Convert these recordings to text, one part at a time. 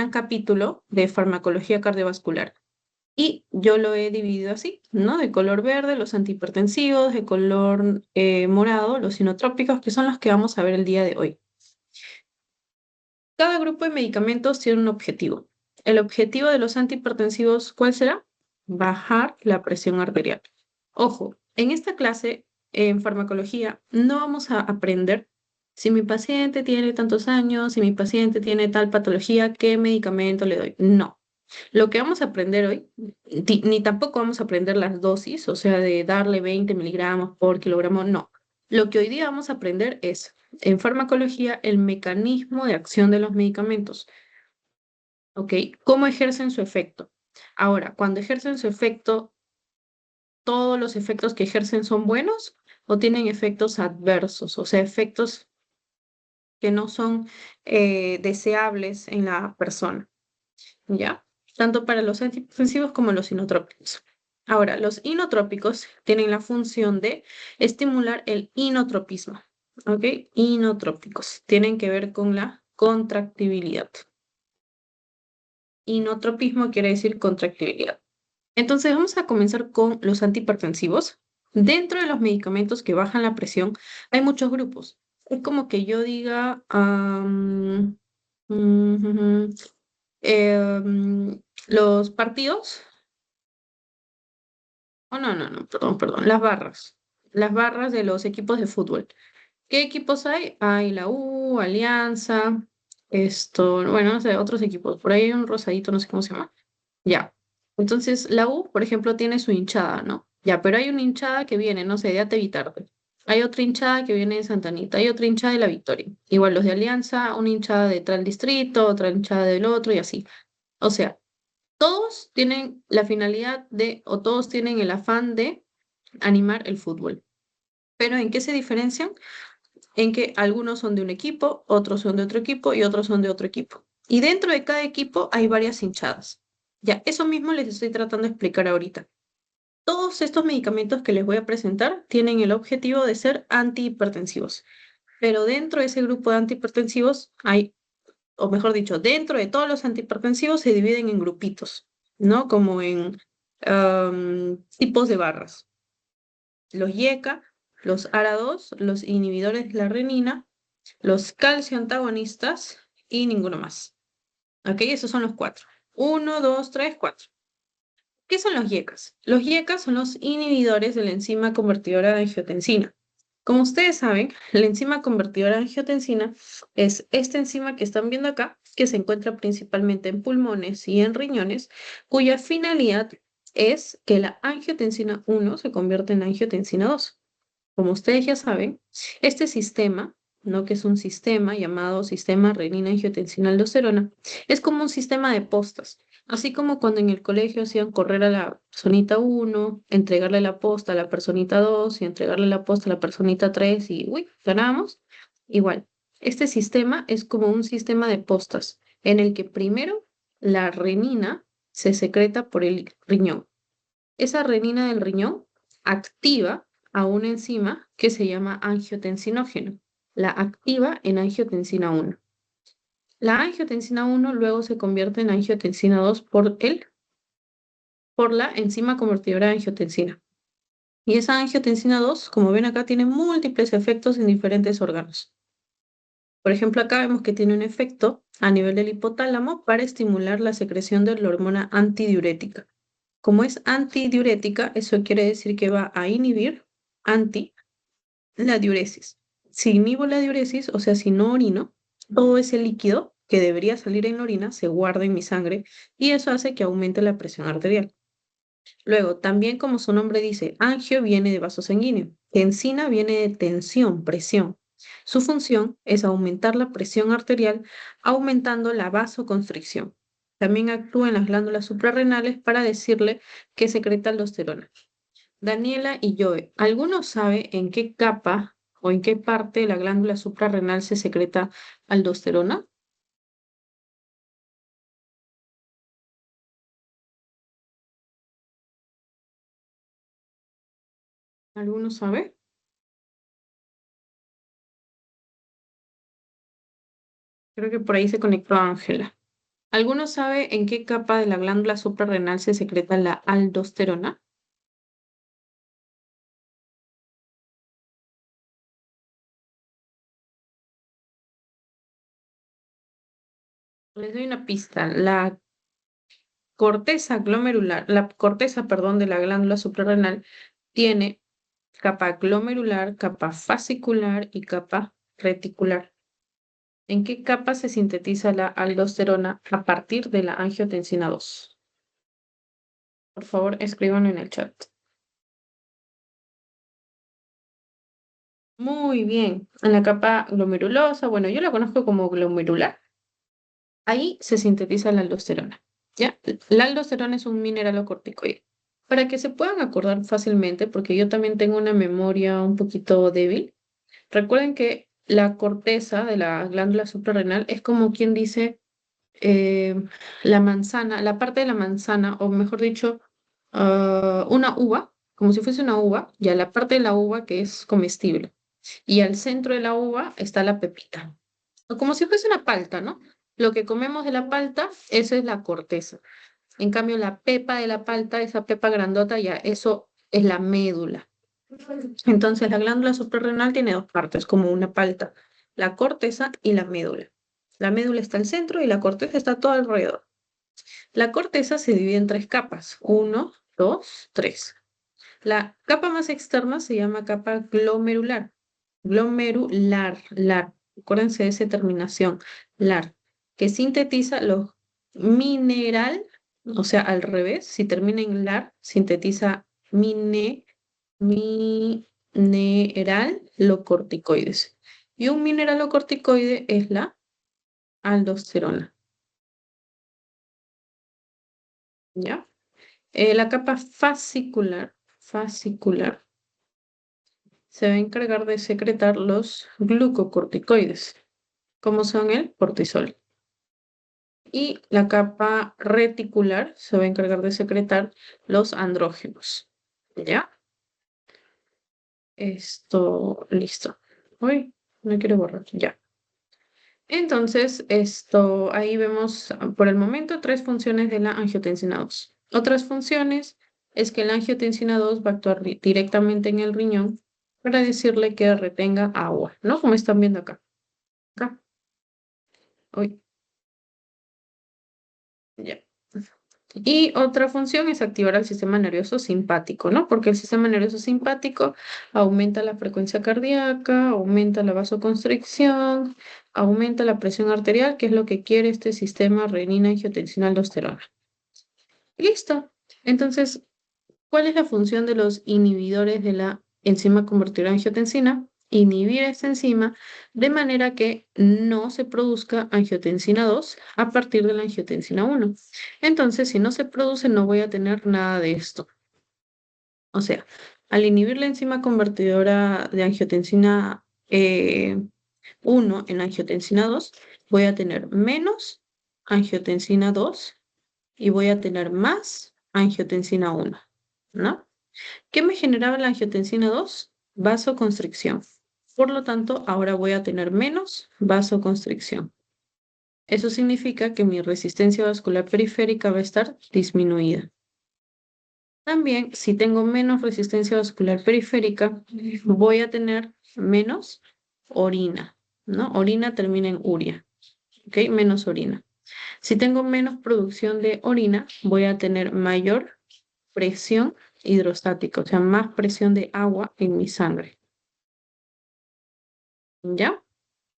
gran capítulo de farmacología cardiovascular. Y yo lo he dividido así, ¿no? De color verde, los antihipertensivos, de color morado, los inotrópicos, que son los que vamos a ver el día de hoy. Cada grupo de medicamentos tiene un objetivo. El objetivo de los antihipertensivos, ¿cuál será? Bajar la presión arterial. Ojo, en esta clase, en farmacología, no vamos a aprender si mi paciente tiene tantos años, si mi paciente tiene tal patología, qué medicamento le doy. No. Lo que vamos a aprender hoy, ni tampoco vamos a aprender las dosis, o sea, de darle 20 miligramos por kilogramo, no. Lo que hoy día vamos a aprender es, en farmacología, el mecanismo de acción de los medicamentos, ¿ok? ¿Cómo ejercen su efecto? Ahora, cuando ejercen su efecto, ¿todos los efectos que ejercen son buenos o tienen efectos adversos? O sea, efectos que no son deseables en la persona. ¿Ya? Tanto para los antihipertensivos como los inotrópicos. Ahora, los inotrópicos tienen la función de estimular el inotropismo, ¿ok? Inotrópicos tienen que ver con la contractibilidad. Inotropismo quiere decir contractibilidad. Entonces, vamos a comenzar con los antihipertensivos. Dentro de los medicamentos que bajan la presión, hay muchos grupos. Es como que yo diga, los partidos, oh, no, perdón, las barras de los equipos de fútbol. ¿Qué equipos hay? Hay la U, Alianza, esto, bueno, no sé, otros equipos. Por ahí hay un rosadito, no sé cómo se llama. Ya. Entonces, la U, por ejemplo, tiene su hinchada, ¿no? Ya, pero hay una hinchada que viene, no sé, de Atevitarte. Hay otra hinchada que viene de Santa Anita, hay otra hinchada de La Victoria. Igual los de Alianza, una hinchada de tal distrito, otra hinchada del otro y así. O sea, todos tienen la finalidad de, o todos tienen el afán de animar el fútbol. Pero ¿en qué se diferencian? En que algunos son de un equipo, otros son de otro equipo y otros son de otro equipo. Y dentro de cada equipo hay varias hinchadas. Ya, eso mismo les estoy tratando de explicar ahorita. Todos estos medicamentos que les voy a presentar tienen el objetivo de ser antihipertensivos, pero dentro de ese grupo de antihipertensivos hay, o mejor dicho, dentro de todos los antihipertensivos se dividen en grupitos, ¿no? Como en tipos de barras. Los YECA, los ARA2, los inhibidores de la renina, los calcio antagonistas y ninguno más. ¿Ok? Esos son los cuatro. Uno, dos, tres, cuatro. ¿Qué son los YECAs? Los YECAs son los inhibidores de la enzima convertidora de angiotensina. Como ustedes saben, la enzima convertidora de angiotensina es esta enzima que están viendo acá, que se encuentra principalmente en pulmones y en riñones, cuya finalidad es que la angiotensina 1 se convierta en angiotensina 2. Como ustedes ya saben, este sistema, ¿no? Que es un sistema llamado sistema renina-angiotensina-aldosterona, es como un sistema de postas. Así como cuando en el colegio hacían correr a la personita 1, entregarle la posta a la personita 2 y entregarle la posta a la personita 3 y, uy, ganábamos. Igual, este sistema es como un sistema de postas en el que primero la renina se secreta por el riñón. Esa renina del riñón activa a una enzima que se llama angiotensinógeno. La activa en angiotensina 1. La angiotensina 1 luego se convierte en angiotensina 2 por la enzima convertidora de angiotensina. Y esa angiotensina 2, como ven acá, tiene múltiples efectos en diferentes órganos. Por ejemplo, acá vemos que tiene un efecto a nivel del hipotálamo para estimular la secreción de la hormona antidiurética. Como es antidiurética, eso quiere decir que va a inhibir la diuresis. Si inhibo la diuresis, o sea, si no orino, todo ese líquido que debería salir en la orina se guarda en mi sangre y eso hace que aumente la presión arterial. Luego, también como su nombre dice, angio viene de vaso sanguíneo, tensina viene de tensión, presión. Su función es aumentar la presión arterial aumentando la vasoconstricción. También actúa en las glándulas suprarrenales para decirle que secreta aldosterona. Daniela y Joe, ¿alguno sabe en qué capa o en qué parte de la glándula suprarrenal se secreta aldosterona? ¿Alguno sabe? Creo que por ahí se conectó Ángela. ¿Alguno sabe en qué capa de la glándula suprarrenal se secreta la aldosterona? Les doy una pista. La corteza, perdón, de la glándula suprarrenal tiene capa glomerular, capa fascicular y capa reticular. ¿En qué capa se sintetiza la aldosterona a partir de la angiotensina 2? Por favor, escríbanlo en el chat. Muy bien. En la capa glomerulosa, bueno, yo la conozco como glomerular. Ahí se sintetiza la aldosterona. ¿Ya? La aldosterona es un mineralocorticoide. Para que se puedan acordar fácilmente, porque yo también tengo una memoria un poquito débil, recuerden que la corteza de la glándula suprarrenal es como quien dice eh, la manzana, la parte de la manzana, o mejor dicho, una uva, como si fuese una uva, ya la parte de la uva que es comestible. Y al centro de la uva está la pepita, o como si fuese una palta, ¿no? Lo que comemos de la palta, eso es la corteza. En cambio, la pepa de la palta, esa pepa grandota, ya eso es la médula. Entonces, la glándula suprarrenal tiene dos partes, como una palta, la corteza y la médula. La médula está al centro y la corteza está todo alrededor. La corteza se divide en tres capas, uno, dos, tres. La capa más externa se llama capa glomerular. Glomerular. Acuérdense de esa terminación, lar, que sintetiza los mineral, o sea, al revés, si termina en lar, sintetiza mineralocorticoides. Y un mineralocorticoide es la aldosterona, ¿ya? La capa fascicular, se va a encargar de secretar los glucocorticoides, como son el cortisol. Y la capa reticular se va a encargar de secretar los andrógenos. ¿Ya? Esto, listo. Uy, no quiero borrar. Ya. Entonces, ahí vemos por el momento tres funciones de la angiotensina 2. Otras funciones es que la angiotensina 2 va a actuar directamente en el riñón para decirle que retenga agua, ¿no? Como están viendo acá. Acá. Uy, ya. Y otra función es activar al sistema nervioso simpático, ¿no? Porque el sistema nervioso simpático aumenta la frecuencia cardíaca, aumenta la vasoconstricción, aumenta la presión arterial, que es lo que quiere este sistema renina-angiotensina-aldosterona. Listo. Entonces, ¿cuál es la función de los inhibidores de la enzima convertidora de angiotensina? Inhibir esta enzima de manera que no se produzca angiotensina 2 a partir de la angiotensina 1. Entonces, si no se produce, no voy a tener nada de esto. O sea, al inhibir la enzima convertidora de angiotensina 1 en angiotensina 2, voy a tener menos angiotensina 2 y voy a tener más angiotensina 1, ¿no? ¿Qué me generaba la angiotensina 2? Vasoconstricción. Por lo tanto, ahora voy a tener menos vasoconstricción. Eso significa que mi resistencia vascular periférica va a estar disminuida. También, si tengo menos resistencia vascular periférica, voy a tener menos orina, ¿no? Orina termina en uria, ¿ok? Menos orina. Si tengo menos producción de orina, voy a tener mayor presión hidrostática, o sea, más presión de agua en mi sangre. ¿Ya?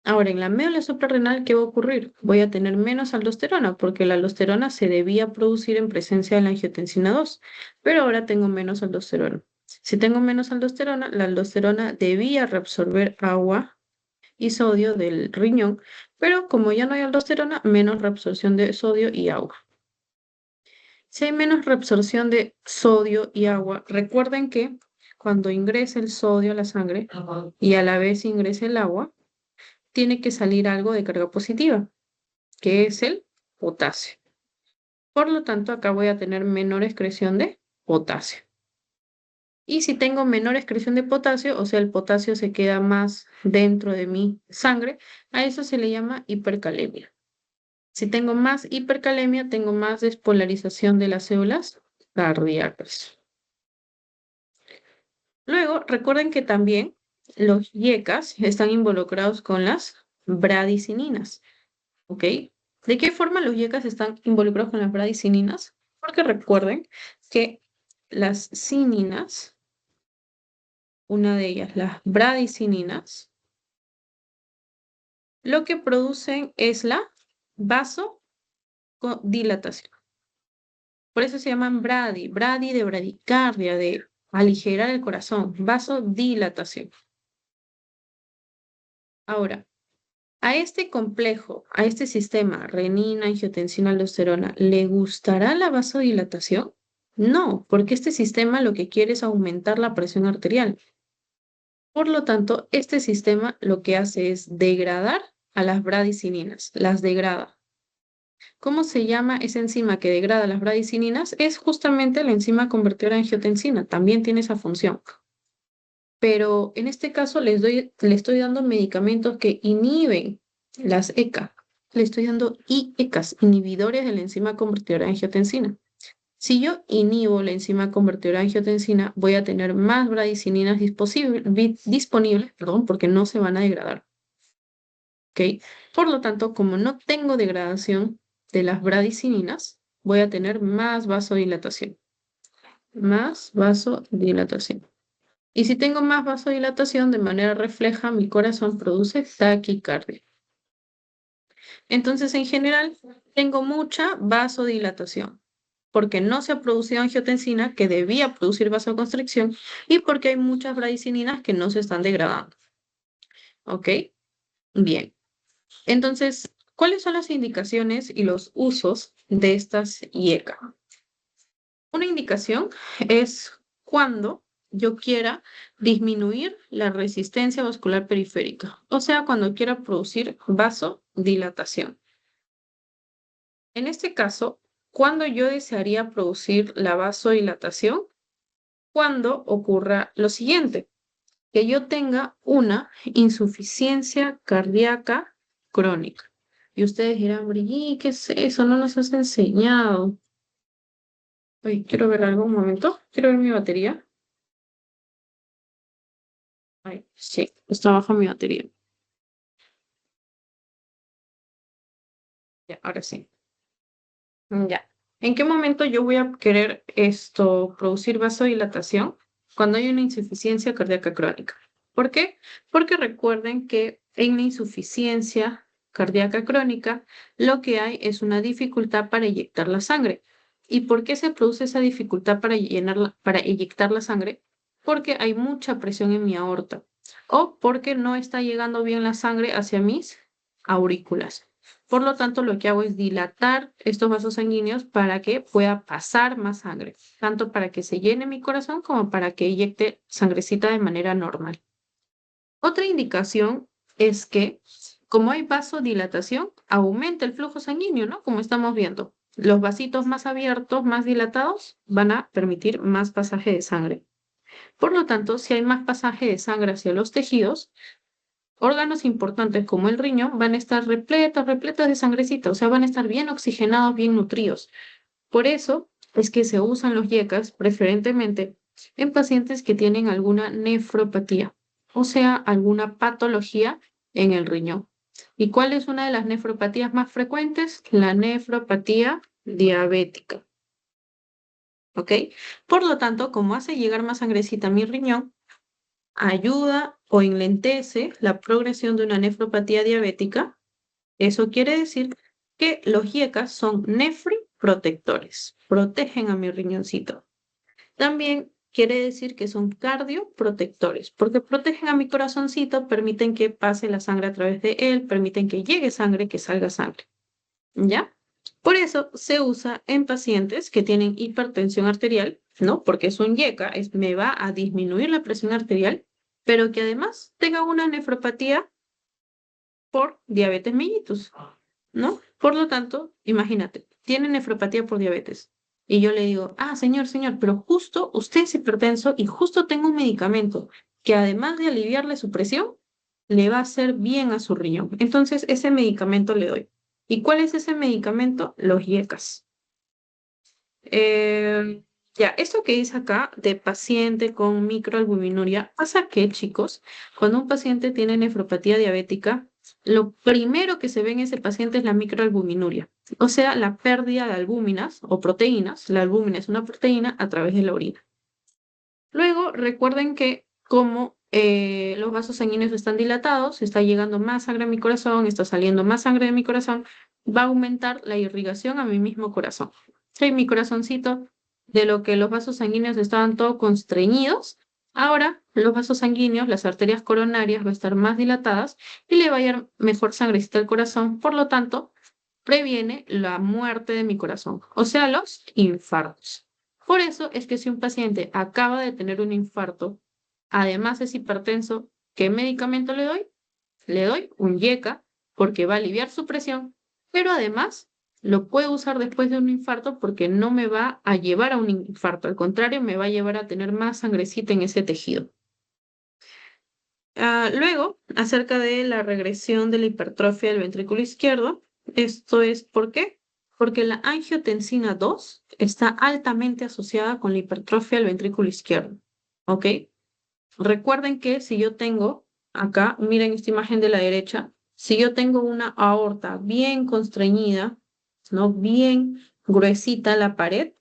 Ahora, en la médula suprarrenal, ¿qué va a ocurrir? Voy a tener menos aldosterona, porque la aldosterona se debía producir en presencia de la angiotensina 2, pero ahora tengo menos aldosterona. Si tengo menos aldosterona, la aldosterona debía reabsorber agua y sodio del riñón, pero como ya no hay aldosterona, menos reabsorción de sodio y agua. Si hay menos reabsorción de sodio y agua, recuerden que cuando ingresa el sodio a la sangre y a la vez ingresa el agua, tiene que salir algo de carga positiva, que es el potasio. Por lo tanto, acá voy a tener menor excreción de potasio. Y si tengo menor excreción de potasio, o sea, el potasio se queda más dentro de mi sangre, a eso se le llama hipercalemia. Si tengo más hipercalemia, tengo más despolarización de las células cardíacas. Luego, recuerden que también los YECAs están involucrados con las bradicininas, ¿ok? ¿De qué forma los YECAs están involucrados con las bradicininas? Porque recuerden que las cininas, una de ellas, las bradicininas, lo que producen es la vasodilatación. Por eso se llaman bradi de bradicardia, de aligerar el corazón, vasodilatación. Ahora, a este complejo, a este sistema renina, angiotensina, aldosterona, ¿le gustará la vasodilatación? No, porque este sistema lo que quiere es aumentar la presión arterial. Por lo tanto, este sistema lo que hace es degradar a las bradicininas, las degrada. ¿Cómo se llama esa enzima que degrada las bradicininas? Es justamente la enzima convertidora de angiotensina, también tiene esa función. Pero en este caso le estoy dando medicamentos que inhiben las ECA. Le estoy dando IECAs, inhibidores de la enzima convertidora de angiotensina. Si yo inhibo la enzima convertidora de angiotensina, voy a tener más bradicininas disponibles, perdón, porque no se van a degradar. ¿Ok? Por lo tanto, como no tengo degradación de las bradicininas, voy a tener más vasodilatación. Más vasodilatación. Y si tengo más vasodilatación, de manera refleja, mi corazón produce taquicardia. Entonces, en general, tengo mucha vasodilatación, porque no se ha producido angiotensina, que debía producir vasoconstricción, y porque hay muchas bradicininas que no se están degradando. ¿Ok? Bien. Entonces, ¿cuáles son las indicaciones y los usos de estas IECA? Una indicación es cuando yo quiera disminuir la resistencia vascular periférica, o sea, cuando quiera producir vasodilatación. En este caso, ¿cuándo yo desearía producir la vasodilatación? Cuando ocurra lo siguiente, que yo tenga una insuficiencia cardíaca crónica. Y ustedes dirán, Brigitte, ¿qué es eso? No nos has enseñado. Oye, quiero ver algo, un momento. Quiero ver mi batería. Ay, sí, está baja mi batería. Ya, ahora sí. Ya. ¿En qué momento yo voy a querer producir vasodilatación? Cuando hay una insuficiencia cardíaca crónica. ¿Por qué? Porque recuerden que en la insuficiencia cardíaca crónica lo que hay es una dificultad para inyectar la sangre. ¿Y por qué se produce esa dificultad para inyectar la sangre? Porque hay mucha presión en mi aorta o porque no está llegando bien la sangre hacia mis aurículas. Por lo tanto, lo que hago es dilatar estos vasos sanguíneos para que pueda pasar más sangre, tanto para que se llene mi corazón como para que inyecte sangrecita de manera normal. Otra indicación es que, como hay vasodilatación, aumenta el flujo sanguíneo, ¿no? Como estamos viendo. Los vasitos más abiertos, más dilatados, van a permitir más pasaje de sangre. Por lo tanto, si hay más pasaje de sangre hacia los tejidos, órganos importantes como el riñón van a estar repletos de sangrecita, o sea, van a estar bien oxigenados, bien nutridos. Por eso es que se usan los YECAs preferentemente en pacientes que tienen alguna nefropatía, o sea, alguna patología en el riñón. ¿Y cuál es una de las nefropatías más frecuentes? La nefropatía diabética. ¿Ok? Por lo tanto, como hace llegar más sangrecita a mi riñón, ayuda o enlentece la progresión de una nefropatía diabética. Eso quiere decir que los YECAs son nefroprotectores, protegen a mi riñoncito. También quiere decir que son cardioprotectores, porque protegen a mi corazoncito, permiten que pase la sangre a través de él, permiten que llegue sangre, que salga sangre. ¿Ya? Por eso se usa en pacientes que tienen hipertensión arterial, ¿no? Porque es un YECA, me va a disminuir la presión arterial, pero que además tenga una nefropatía por diabetes mellitus, ¿no? Por lo tanto, imagínate, tiene nefropatía por diabetes. Y yo le digo, señor, pero justo usted es hipertenso y justo tengo un medicamento que además de aliviarle su presión, le va a hacer bien a su riñón. Entonces, ese medicamento le doy. ¿Y cuál es ese medicamento? Los IECAS. Eh, ya, esto que dice acá de paciente con microalbuminuria, pasa que, chicos, cuando un paciente tiene nefropatía diabética, lo primero que se ve en ese paciente es la microalbuminuria, o sea, la pérdida de albúminas o proteínas. La albúmina es una proteína a través de la orina. Luego, recuerden que como los vasos sanguíneos están dilatados, está llegando más sangre a mi corazón, está saliendo más sangre de mi corazón, va a aumentar la irrigación a mi mismo corazón. Sí, mi corazoncito, de lo que los vasos sanguíneos estaban todos constreñidos, ahora los vasos sanguíneos, las arterias coronarias, va a estar más dilatadas y le va a ir mejor sangrecita al corazón, por lo tanto, previene la muerte de mi corazón, o sea, los infartos. Por eso es que si un paciente acaba de tener un infarto, además es hipertenso, ¿qué medicamento le doy? Le doy un YECA porque va a aliviar su presión, pero además lo puedo usar después de un infarto porque no me va a llevar a un infarto, al contrario, me va a llevar a tener más sangrecita en ese tejido. Luego, acerca de la regresión de la hipertrofia del ventrículo izquierdo, esto es ¿por qué? Porque la angiotensina 2 está altamente asociada con la hipertrofia del ventrículo izquierdo. ¿Ok? Recuerden que si yo tengo, acá, miren esta imagen de la derecha, si yo tengo una aorta bien constreñida, ¿no? Bien gruesita la pared,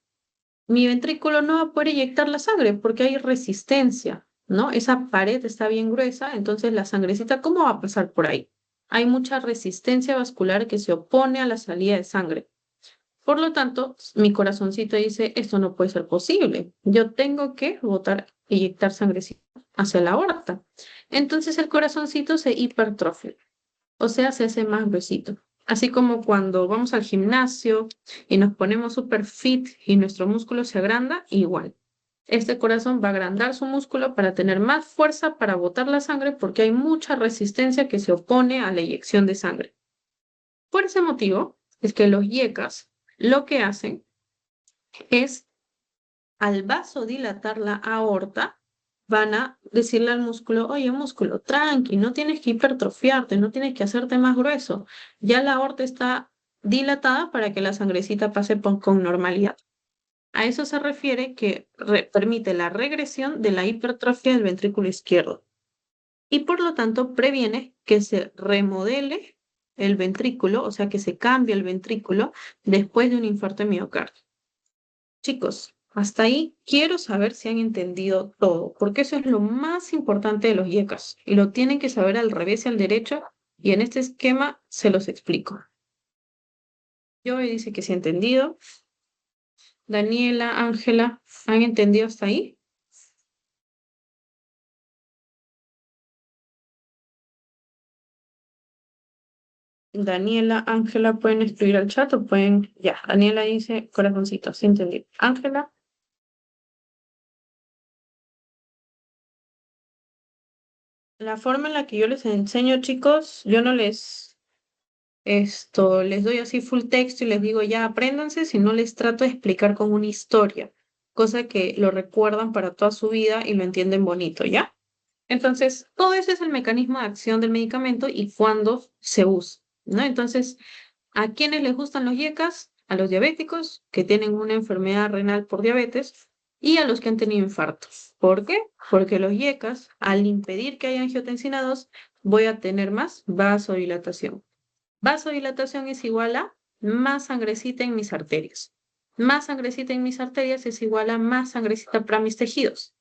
mi ventrículo no va a poder eyectar la sangre porque hay resistencia, ¿no? Esa pared está bien gruesa, entonces la sangrecita, ¿cómo va a pasar por ahí? Hay mucha resistencia vascular que se opone a la salida de sangre. Por lo tanto, mi corazoncito dice, esto no puede ser posible. Yo tengo que botar, eyectar sangrecita hacia la aorta. Entonces el corazoncito se hipertrofia, o sea, se hace más gruesito. Así como cuando vamos al gimnasio y nos ponemos super fit y nuestro músculo se agranda, igual. Este corazón va a agrandar su músculo para tener más fuerza para botar la sangre porque hay mucha resistencia que se opone a la eyección de sangre. Por ese motivo es que los IECAS lo que hacen es al vasodilatar la aorta, van a decirle al músculo, oye, músculo, tranqui, no tienes que hipertrofiarte, no tienes que hacerte más grueso. Ya la aorta está dilatada para que la sangrecita pase con normalidad. A eso se refiere que permite la regresión de la hipertrofia del ventrículo izquierdo y por lo tanto previene que se remodele el ventrículo, o sea, que se cambie el ventrículo después de un infarto de miocardio. Chicos, hasta ahí quiero saber si han entendido todo, porque eso es lo más importante de los IECAS y lo tienen que saber al revés y al derecho y en este esquema se los explico. Yo dice que sí ha entendido. Daniela, Ángela, ¿han entendido hasta ahí? Daniela, Ángela, pueden escribir al chat o pueden, ya, Daniela dice corazoncito, sí entendí. Ángela, la forma en la que yo les enseño, chicos, yo no les doy así full texto y les digo ya apréndanse, sino les trato de explicar con una historia, cosa que lo recuerdan para toda su vida y lo entienden bonito, ¿ya? Entonces, todo ese es el mecanismo de acción del medicamento y cuándo se usa, ¿no? Entonces, ¿a quiénes les gustan los IECAS? A los diabéticos que tienen una enfermedad renal por diabetes y a los que han tenido infartos. ¿Por qué? Porque los IECAS, al impedir que haya angiotensina 2, voy a tener más vasodilatación. Vasodilatación es igual a más sangrecita en mis arterias. Más sangrecita en mis arterias es igual a más sangrecita para mis tejidos.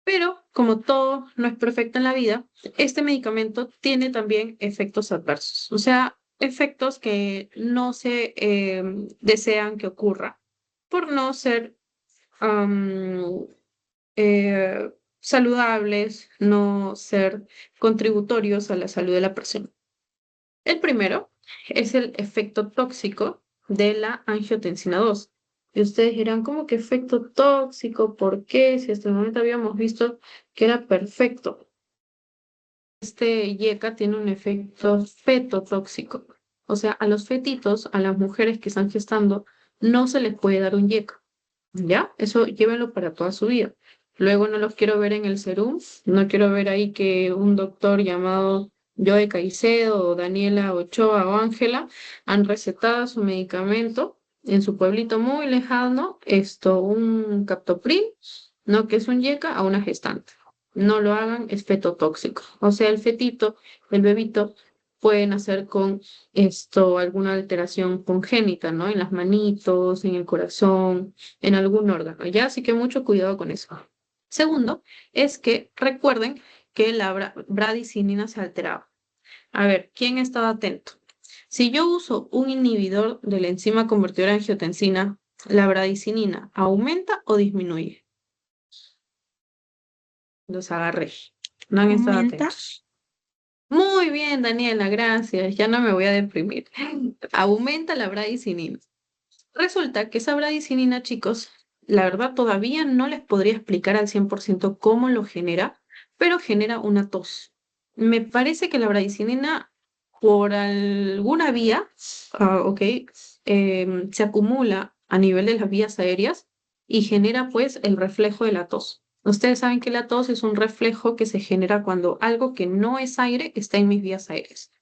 Pero como todo no es perfecto en la vida, este medicamento tiene también efectos adversos, o sea, efectos que no se desean que ocurra por no ser am, saludables, no ser contributorios a la salud de la persona. El primero es el efecto tóxico de la angiotensina 2. Y ustedes dirán, ¿cómo que efecto tóxico? ¿Por qué? Si hasta el momento habíamos visto que era perfecto. Este YECA tiene un efecto fetotóxico. O sea, a los fetitos, a las mujeres que están gestando, no se les puede dar un YECA. ¿Ya? Eso llévenlo para toda su vida. Luego no los quiero ver en el serum, no quiero ver ahí que un doctor llamado Joe Caicedo, o Daniela Ochoa o Ángela han recetado su medicamento en su pueblito muy lejano, un captopril, ¿no? Que es un yeca a una gestante. No lo hagan, es fetotóxico. O sea, el fetito, el bebito, puede nacer con alguna alteración congénita, ¿no? En las manitos, en el corazón, en algún órgano, ¿ya? Así que mucho cuidado con eso. Segundo, es que recuerden que la bradicinina se alteraba. A ver, ¿quién estaba atento? Si yo uso un inhibidor de la enzima convertidora de angiotensina, ¿la bradicinina aumenta o disminuye? Los agarré. No han estado Aumenta. atentos. Muy bien, Daniela, gracias. Ya no me voy a deprimir. Aumenta la bradicinina. Resulta que esa bradicinina, chicos, la verdad todavía no les podría explicar al 100% cómo lo genera, pero genera una tos. Me parece que la bradicinina, por alguna vía, ok, se acumula a nivel de las vías aéreas y genera pues el reflejo de la tos. Ustedes saben que la tos es un reflejo que se genera cuando algo que no es aire está en mis vías aéreas.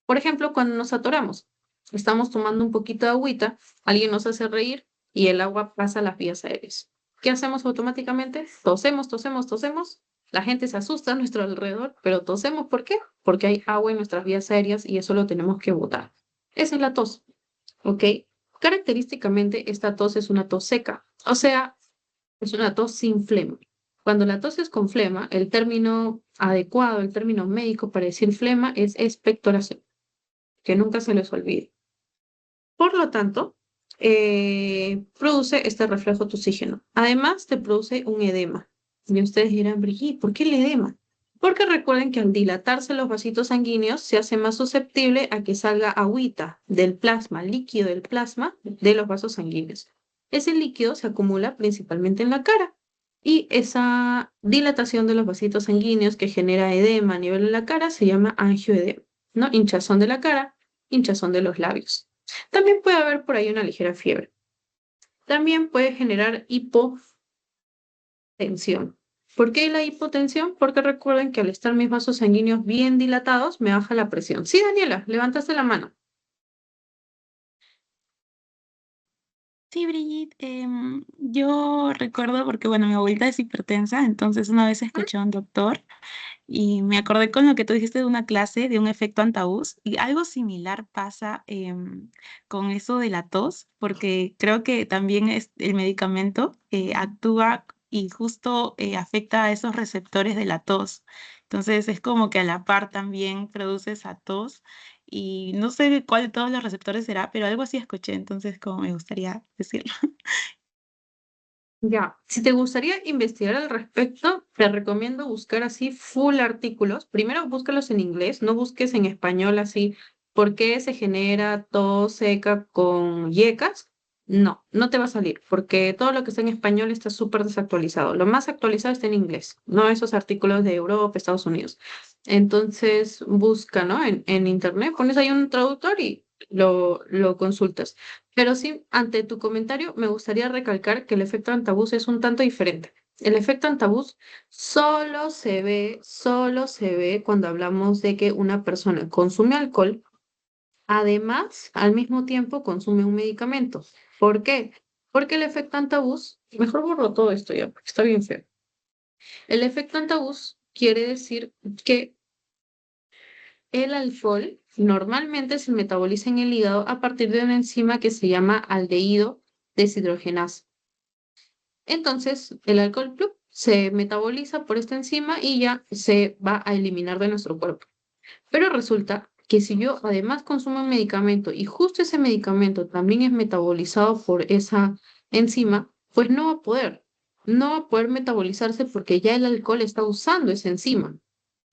Por ejemplo, cuando nos atoramos, estamos tomando un poquito de agüita, alguien nos hace reír y el agua pasa a las vías aéreas. ¿Qué hacemos automáticamente? Tosemos, tosemos, tosemos. La gente se asusta a nuestro alrededor, pero tosemos, ¿por qué? Porque hay agua en nuestras vías aéreas y eso lo tenemos que botar. Esa es la tos, ¿ok? Característicamente, esta tos es una tos seca, o sea, es una tos sin flema. Cuando la tos es con flema, el término adecuado, el término médico para decir flema es expectoración, que nunca se les olvide. Por lo tanto, produce este reflejo toxígeno. Además, te produce un edema. Y ustedes dirán, Brigitte, ¿por qué el edema? Porque recuerden que al dilatarse los vasitos sanguíneos se hace más susceptible a que salga agüita del plasma, líquido del plasma de los vasos sanguíneos. Ese líquido se acumula principalmente en la cara y esa dilatación de los vasitos sanguíneos que genera edema a nivel de la cara se llama angioedema, ¿no? Hinchazón de la cara, hinchazón de los labios. También puede haber por ahí una ligera fiebre. También puede generar hipotensión. ¿Por qué la hipotensión? Porque recuerden que al estar mis vasos sanguíneos bien dilatados, me baja la presión. Sí, Daniela, levantaste la mano. Sí, Brigitte, yo recuerdo porque, bueno, mi abuelita es hipertensa, entonces una vez escuché a un doctor y me acordé con lo que tú dijiste de una clase, de un efecto antabús, y algo similar pasa con eso de la tos, porque creo que también el medicamento actúa y justo afecta a esos receptores de la tos. Entonces es como que a la par también produce esa tos y no sé cuál de todos los receptores será, pero algo así escuché, entonces como me gustaría decirlo. Ya, si te gustaría investigar al respecto, te recomiendo buscar así full artículos. Primero búscalos en inglés, no busques en español así, ¿por qué se genera tos seca con yecas? No, no te va a salir, porque todo lo que está en español está súper desactualizado. Lo más actualizado está en inglés, no esos artículos de Europa, Estados Unidos. Entonces busca, ¿no? En internet, pones ahí un traductor y lo consultas. Pero sí, ante tu comentario, me gustaría recalcar que el efecto antabús es un tanto diferente. El efecto antabús solo se ve cuando hablamos de que una persona consume alcohol, además, al mismo tiempo consume un medicamento. ¿Por qué? Porque el efecto antabús, mejor borro todo esto ya, porque está bien feo. El efecto antabús quiere decir que el alcohol normalmente se metaboliza en el hígado a partir de una enzima que se llama aldehído deshidrogenasa. Entonces, el alcohol se metaboliza por esta enzima y ya se va a eliminar de nuestro cuerpo. Pero resulta que si yo además consumo un medicamento y justo ese medicamento también es metabolizado por esa enzima, pues no va a poder metabolizarse porque ya el alcohol está usando esa enzima,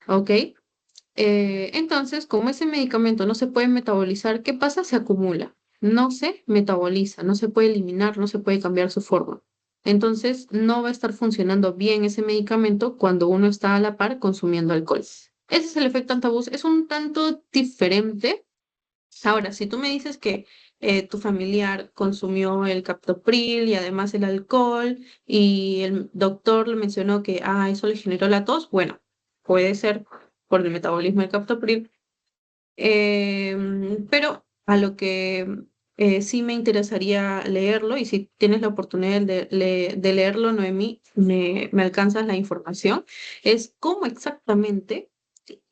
¿ok? Entonces, como ese medicamento no se puede metabolizar, ¿qué pasa? Se acumula, no se metaboliza, no se puede eliminar, no se puede cambiar su forma. Entonces, no va a estar funcionando bien ese medicamento cuando uno está a la par consumiendo alcohol. Ese es el efecto antabús, es un tanto diferente. Ahora, si tú me dices que tu familiar consumió el captopril y además el alcohol y el doctor le mencionó que eso le generó la tos, bueno, puede ser por el metabolismo del captopril, Pero a lo que sí me interesaría leerlo, y si tienes la oportunidad de leerlo, Noemí, me alcanzas la información, es cómo exactamente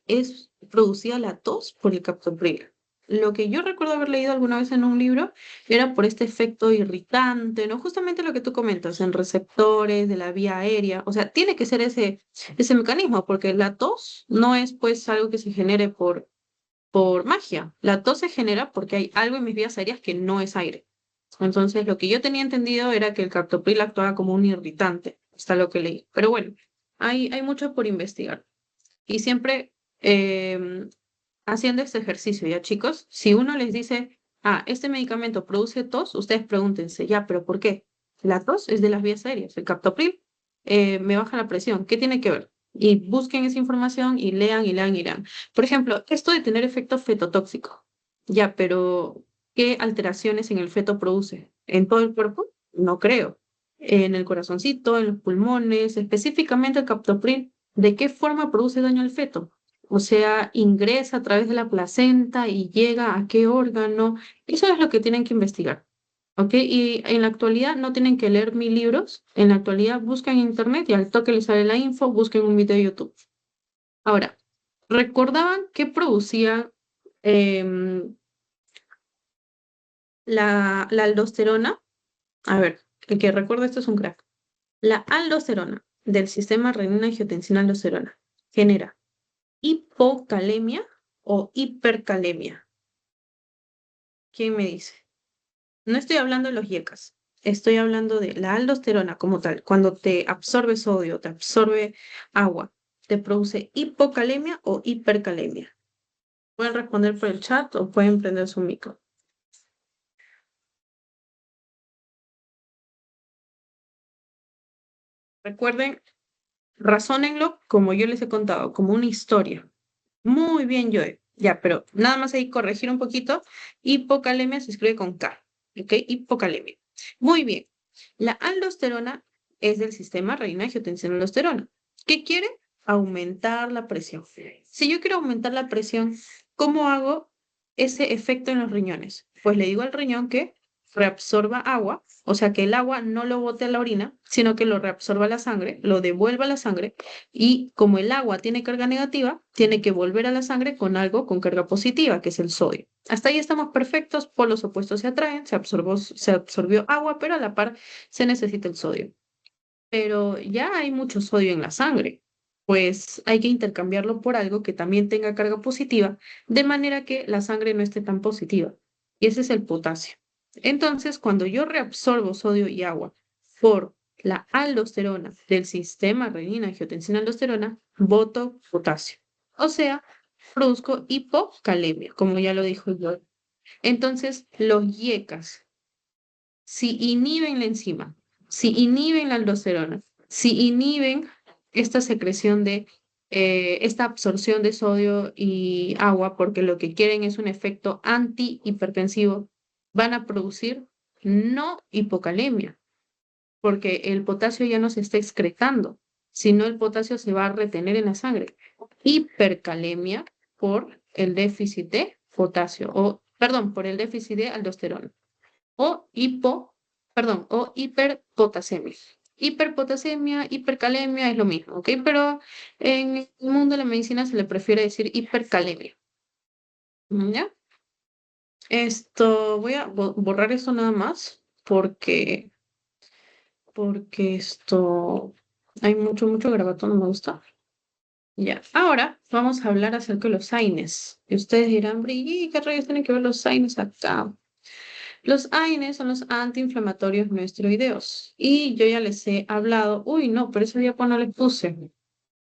es producida la tos por el captopril. Lo que yo recuerdo haber leído alguna vez en un libro era por este efecto irritante, ¿no? Justamente lo que tú comentas, en receptores de la vía aérea. O sea, tiene que ser ese mecanismo, porque la tos no es pues algo que se genere por magia. La tos se genera porque hay algo en mis vías aéreas que no es aire. Entonces, lo que yo tenía entendido era que el captopril actuaba como un irritante, hasta lo que leí. Pero bueno, hay mucho por investigar. Y siempre haciendo este ejercicio, ¿ya chicos? Si uno les dice, este medicamento produce tos, ustedes pregúntense, ya, pero ¿por qué? La tos es de las vías aéreas, el captopril me baja la presión, ¿qué tiene que ver? Y busquen esa información y lean y lean y lean. Por ejemplo, esto de tener efecto fetotóxico, ya, pero ¿qué alteraciones en el feto produce? ¿En todo el cuerpo? No creo. En el corazoncito, en los pulmones, específicamente el captopril, ¿de qué forma produce daño al feto? O sea, ingresa a través de la placenta y llega a qué órgano. Eso es lo que tienen que investigar. ¿Ok? Y en la actualidad no tienen que leer mil libros. En la actualidad buscan en internet y al toque les sale la info, busquen un video de YouTube. Ahora, ¿recordaban que producía em, la aldosterona? A ver, el que recuerda esto es un crack. La aldosterona del sistema renina-angiotensina-aldosterona genera hipocalemia o hipercalemia. ¿Quién me dice? No estoy hablando de los yecas, estoy hablando de la aldosterona como tal. Cuando te absorbe sodio, te absorbe agua, te produce hipocalemia o hipercalemia. Pueden responder por el chat o pueden prender su micro. Recuerden, razónenlo como yo les he contado, como una historia. Muy bien, Joe. Ya, pero nada más ahí corregir un poquito. Hipocalemia se escribe con K. ¿Ok? Hipocalemia. Muy bien. La aldosterona es del sistema renina-angiotensina-aldosterona. ¿Qué quiere? Aumentar la presión. Si yo quiero aumentar la presión, ¿cómo hago ese efecto en los riñones? Pues le digo al riñón que reabsorba agua, o sea, que el agua no lo bote a la orina, sino que lo reabsorba a la sangre, lo devuelva a la sangre y como el agua tiene carga negativa, tiene que volver a la sangre con algo con carga positiva, que es el sodio. Hasta ahí estamos perfectos, polos opuestos se atraen, se absorbió agua, pero a la par se necesita el sodio. Pero ya hay mucho sodio en la sangre, pues hay que intercambiarlo por algo que también tenga carga positiva, de manera que la sangre no esté tan positiva. Y ese es el potasio. Entonces, cuando yo reabsorbo sodio y agua por la aldosterona del sistema renina-angiotensina-aldosterona, boto potasio. O sea, produzco hipocalemia, como ya lo dijo yo. Entonces, los yecas si inhiben la enzima, si inhiben la aldosterona, si inhiben esta secreción de esta absorción de sodio y agua, porque lo que quieren es un efecto antihipertensivo, van a producir no hipocalemia, porque el potasio ya no se está excretando, sino el potasio se va a retener en la sangre. Hipercalemia por el déficit de potasio, o perdón, por el déficit de aldosterona o o hiperpotasemia. Hiperpotasemia, hipercalemia es lo mismo, ¿ok? Pero en el mundo de la medicina se le prefiere decir hipercalemia. ¿Ya? Esto, voy a borrar esto nada más porque esto, hay mucho gravato, no me gusta. Ya, ahora vamos a hablar acerca de los AINES. Y ustedes dirán, Brigitte, ¿qué rayos tienen que ver los AINES acá? Los AINES son los antiinflamatorios no esteroideos. Y yo ya les he hablado, uy, no, pero esa diapo no les puse.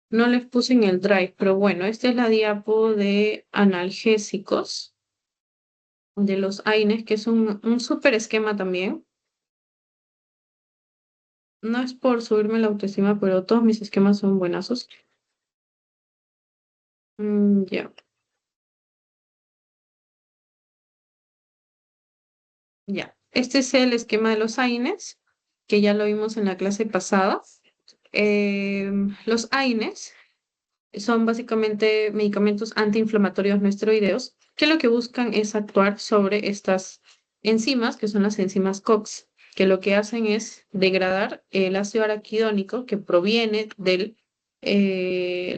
No les puse en el drive, pero bueno, esta es la diapo de analgésicos de los AINES, que es un súper esquema también. No es por subirme la autoestima, pero todos mis esquemas son buenazos. Ya, ya. Este es el esquema de los AINES, que ya lo vimos en la clase pasada. Los AINES son básicamente medicamentos antiinflamatorios no esteroideos que lo que buscan es actuar sobre estas enzimas, que son las enzimas COX, que lo que hacen es degradar el ácido araquidónico que proviene de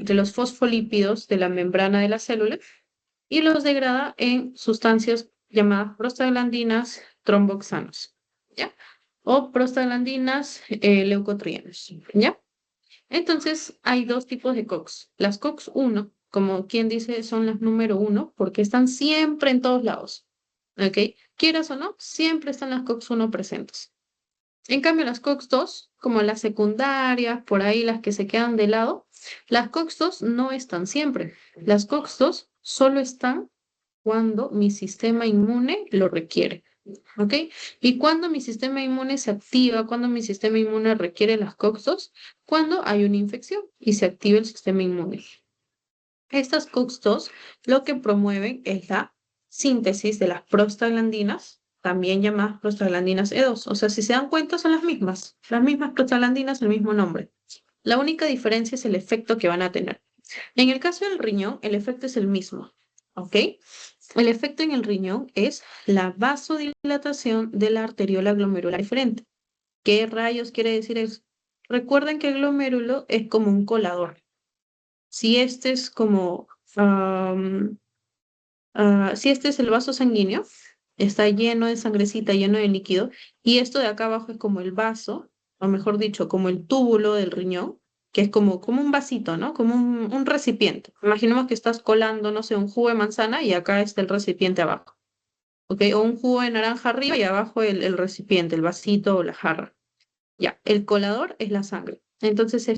los fosfolípidos de la membrana de la célula y los degrada en sustancias llamadas prostaglandinas tromboxanos, ¿ya? O prostaglandinas leucotrienos, ¿ya? Entonces, hay dos tipos de COX. Las COX-1, como quien dice, son las número uno, porque están siempre en todos lados, ¿ok? Quieras o no, siempre están las COX-1 presentes. En cambio, las COX-2, como las secundarias, por ahí las que se quedan de lado, las COX-2 no están siempre. Las COX-2 solo están cuando mi sistema inmune lo requiere. ¿Ok? Y cuando mi sistema inmune se activa, cuando mi sistema inmune requiere las COX-2, cuando hay una infección y se activa el sistema inmune. Estas COX-2 lo que promueven es la síntesis de las prostaglandinas, también llamadas prostaglandinas E2. O sea, si se dan cuenta, son las mismas prostaglandinas, el mismo nombre. La única diferencia es el efecto que van a tener. En el caso del riñón, el efecto es el mismo, ¿ok? El efecto en el riñón es la vasodilatación de la arteriola glomerular eferente. ¿Qué rayos quiere decir eso? Recuerden que el glomérulo es como un colador. Si este es como, si este es el vaso sanguíneo, está lleno de sangrecita, lleno de líquido, y esto de acá abajo es como el vaso, o mejor dicho, como el túbulo del riñón, que es como un vasito, ¿no? Como un recipiente. Imaginemos que estás colando, no sé, un jugo de manzana y acá está el recipiente abajo. ¿Ok? O un jugo de naranja arriba y abajo el recipiente, el vasito o la jarra. Ya, el colador es la sangre. Entonces se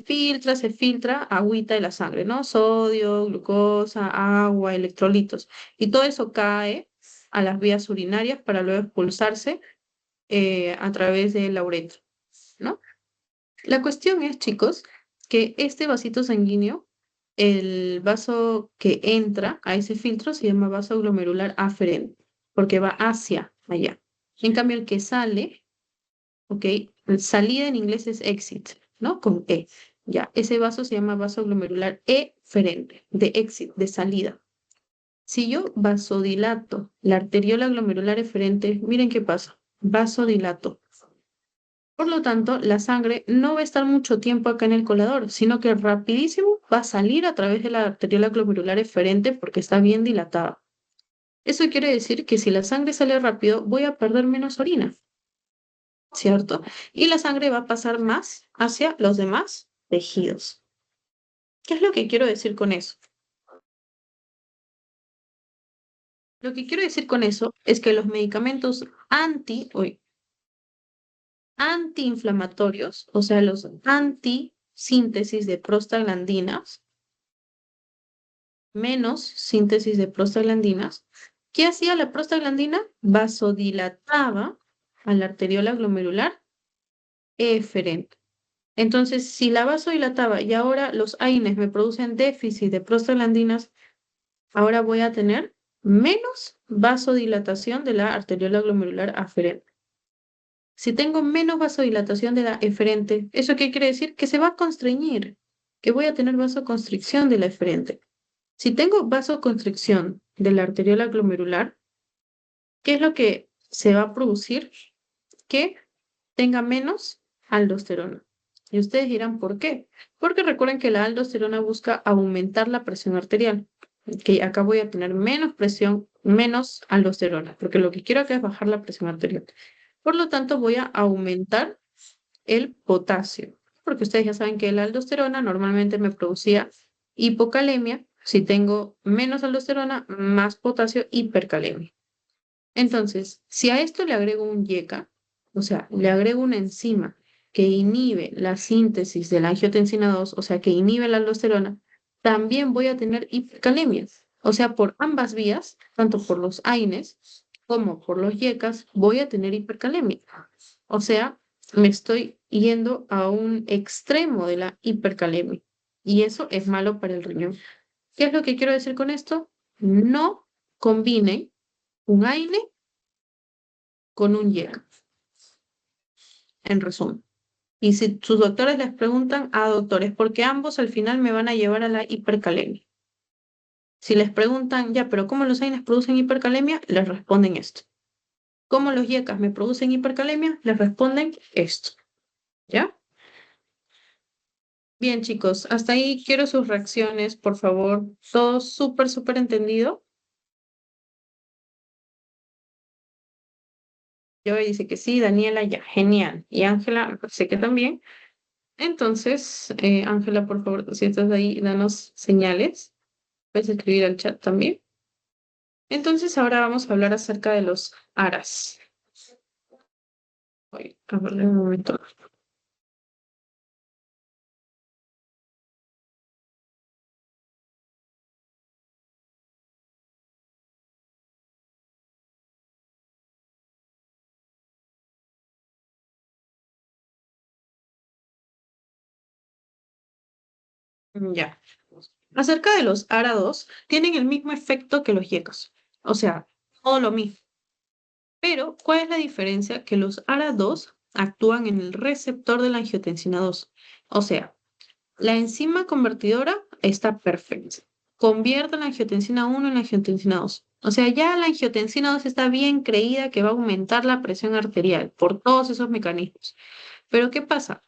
filtra agüita de la sangre, ¿no? Sodio, glucosa, agua, electrolitos. Y todo eso cae a las vías urinarias para luego expulsarse a través de la uretra, ¿no? La cuestión es, chicos, que este vasito sanguíneo, el vaso que entra a ese filtro se llama vaso glomerular aferente, porque va hacia allá. En cambio, el que sale, ¿ok? Salida en inglés es exit, ¿no? Con E. Ya, ese vaso se llama vaso glomerular eferente, de exit, de salida. Si yo vasodilato la arteriola glomerular eferente, miren qué pasa. Vasodilato. Por lo tanto, la sangre no va a estar mucho tiempo acá en el colador, sino que rapidísimo va a salir a través de la arteriola glomerular eferente porque está bien dilatada. Eso quiere decir que si la sangre sale rápido, voy a perder menos orina, ¿cierto? Y la sangre va a pasar más hacia los demás tejidos. ¿Qué es lo que quiero decir con eso? Lo que quiero decir con eso es que los medicamentos antiinflamatorios, o sea, los antisíntesis de prostaglandinas, menos síntesis de prostaglandinas. ¿Qué hacía la prostaglandina? Vasodilataba a la arteriola glomerular eferente. Entonces, si la vasodilataba y ahora los AINES me producen déficit de prostaglandinas, ahora voy a tener menos vasodilatación de la arteriola glomerular aferente. Si tengo menos vasodilatación de la eferente, ¿eso qué quiere decir? Que se va a constreñir, que voy a tener vasoconstricción de la eferente. Si tengo vasoconstricción de la arteriola glomerular, ¿qué es lo que se va a producir? Que tenga menos aldosterona. Y ustedes dirán, ¿por qué? Porque recuerden que la aldosterona busca aumentar la presión arterial. Que acá voy a tener menos presión, menos aldosterona, porque lo que quiero acá es bajar la presión arterial. Por lo tanto, voy a aumentar el potasio, porque ustedes ya saben que la aldosterona normalmente me producía hipocalemia. Si tengo menos aldosterona, más potasio, hipercalemia. Entonces, si a esto le agrego un YECA, o sea, le agrego una enzima que inhibe la síntesis de la angiotensina 2, o sea, que inhibe la aldosterona, también voy a tener hipercalemia. O sea, por ambas vías, tanto por los AINES como por los YECAs, voy a tener hipercalemia. O sea, me estoy yendo a un extremo de la hipercalemia. Y eso es malo para el riñón. ¿Qué es lo que quiero decir con esto? No combinen un AINE con un YECA, en resumen. Y si sus doctores les preguntan, doctores, porque ambos al final me van a llevar a la hipercalemia. Si les preguntan, ya, pero ¿cómo los AINES producen hipercalemia? Les responden esto. ¿Cómo los YECAs me producen hipercalemia? Les responden esto. ¿Ya? Bien, chicos, hasta ahí quiero sus reacciones, por favor. Todo súper, súper entendido. Joey dice que sí, Daniela ya, genial. Y Ángela, me parece que también. Entonces, Ángela, por favor, si estás ahí, danos señales. Puedes escribir al chat también. Entonces, ahora vamos a hablar acerca de los aras. A ver, un momento. Ya. Acerca de los ARA2, tienen el mismo efecto que los YECAs. O sea, todo lo mismo. Pero, ¿cuál es la diferencia? Que los ARA2 actúan en el receptor de la angiotensina 2. O sea, la enzima convertidora está perfecta. Convierte la angiotensina 1 en la angiotensina 2. O sea, ya la angiotensina 2 está bien creída que va a aumentar la presión arterial por todos esos mecanismos. Pero ¿qué pasa?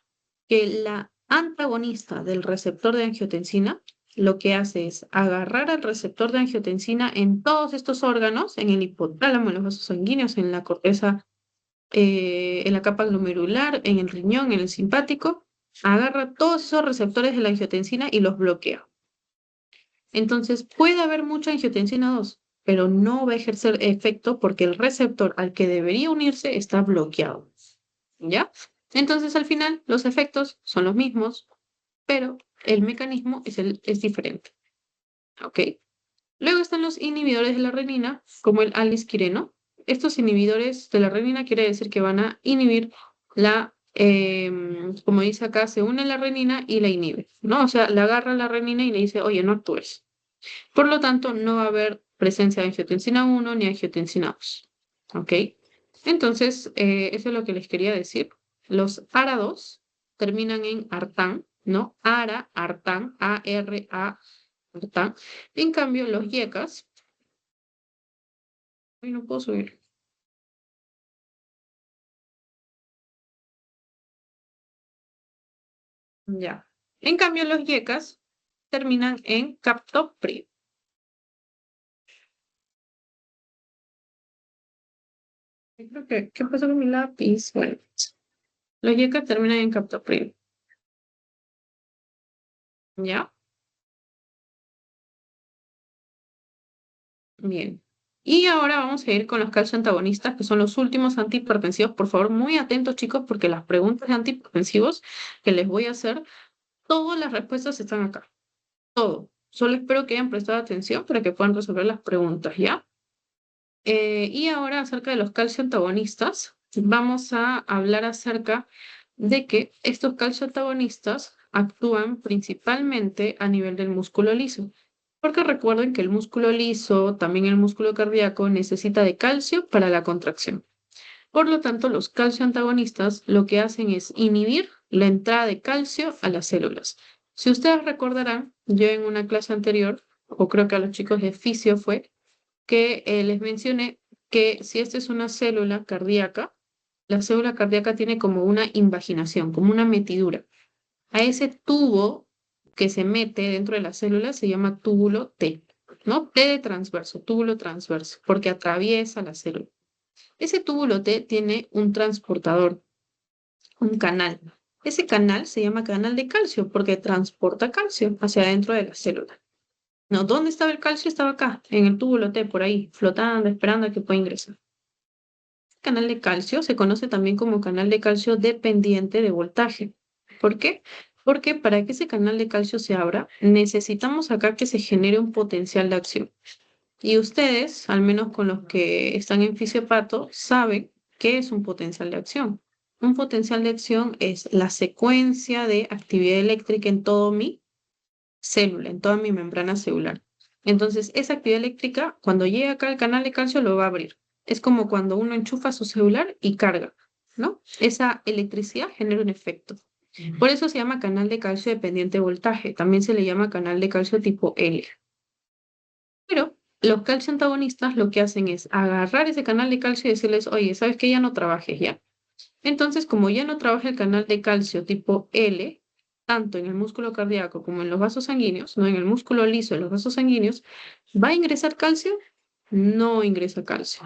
Que la antagonista del receptor de angiotensina lo que hace es agarrar al receptor de angiotensina en todos estos órganos, en el hipotálamo, en los vasos sanguíneos, en la corteza, en la capa glomerular, en el riñón, en el simpático, agarra todos esos receptores de la angiotensina y los bloquea. Entonces, puede haber mucha angiotensina 2, pero no va a ejercer efecto porque el receptor al que debería unirse está bloqueado. ¿Ya? Entonces, al final, los efectos son los mismos, pero el mecanismo es diferente. ¿Ok? Luego están los inhibidores de la renina, como el alisquireno. Estos inhibidores de la renina quiere decir que van a inhibir como dice acá, se une la renina y la inhibe, ¿no? O sea, le agarra la renina y le dice, oye, no actúes. Por lo tanto, no va a haber presencia de angiotensina 1 ni angiotensina 2. ¿Ok? Entonces, eso es lo que les quería decir. Los ARA2 terminan en artán, ¿no? ARA, artán, A-R-A, artán. En cambio, los YECAs, ay, no puedo subir, ya. En cambio, los YECAs terminan en captopril. Creo que, ¿qué pasó con mi lápiz? Bueno, los YECAs terminan en captopril, ¿ya? Bien. Y ahora vamos a ir con los calcio antagonistas, que son los últimos antihipertensivos. Por favor, muy atentos, chicos, porque las preguntas de antihipertensivos que les voy a hacer, todas las respuestas están acá. Todo. Solo espero que hayan prestado atención para que puedan resolver las preguntas, ¿ya? Y ahora acerca de los calcio antagonistas, vamos a hablar acerca de que estos calcio antagonistas actúan principalmente a nivel del músculo liso. Porque recuerden que el músculo liso, también el músculo cardíaco, necesita de calcio para la contracción. Por lo tanto, los calcio antagonistas lo que hacen es inhibir la entrada de calcio a las células. Si ustedes recordarán, yo en una clase anterior, o creo que a los chicos de fisio fue, que les mencioné que si esta es una célula cardíaca, la célula cardíaca tiene como una invaginación, como una metidura. A ese tubo que se mete dentro de la célula se llama túbulo T, ¿no? T de transverso, túbulo transverso, porque atraviesa la célula. Ese túbulo T tiene un transportador, un canal. Ese canal se llama canal de calcio porque transporta calcio hacia adentro de la célula. No, ¿dónde estaba el calcio? Estaba acá, en el túbulo T, por ahí, flotando, esperando a que pueda ingresar. Canal de calcio se conoce también como canal de calcio dependiente de voltaje. ¿Por qué? Porque para que ese canal de calcio se abra, necesitamos acá que se genere un potencial de acción. Y ustedes, al menos con los que están en fisiopato, saben qué es un potencial de acción. Un potencial de acción es la secuencia de actividad eléctrica en todo mi célula, en toda mi membrana celular. Entonces, esa actividad eléctrica, cuando llega acá al canal de calcio, lo va a abrir. Es como cuando uno enchufa su celular y carga. ¿no? Esa electricidad genera un efecto. Por eso se llama canal de calcio dependiente de voltaje. También se le llama canal de calcio tipo L. Pero los calcio antagonistas lo que hacen es agarrar ese canal de calcio y decirles, oye, ¿sabes qué? Ya no trabajes ya. Entonces, como ya no trabaja el canal de calcio tipo L, tanto en el músculo cardíaco como en los vasos sanguíneos, no en el músculo liso, en los vasos sanguíneos, ¿va a ingresar calcio? No ingresa calcio.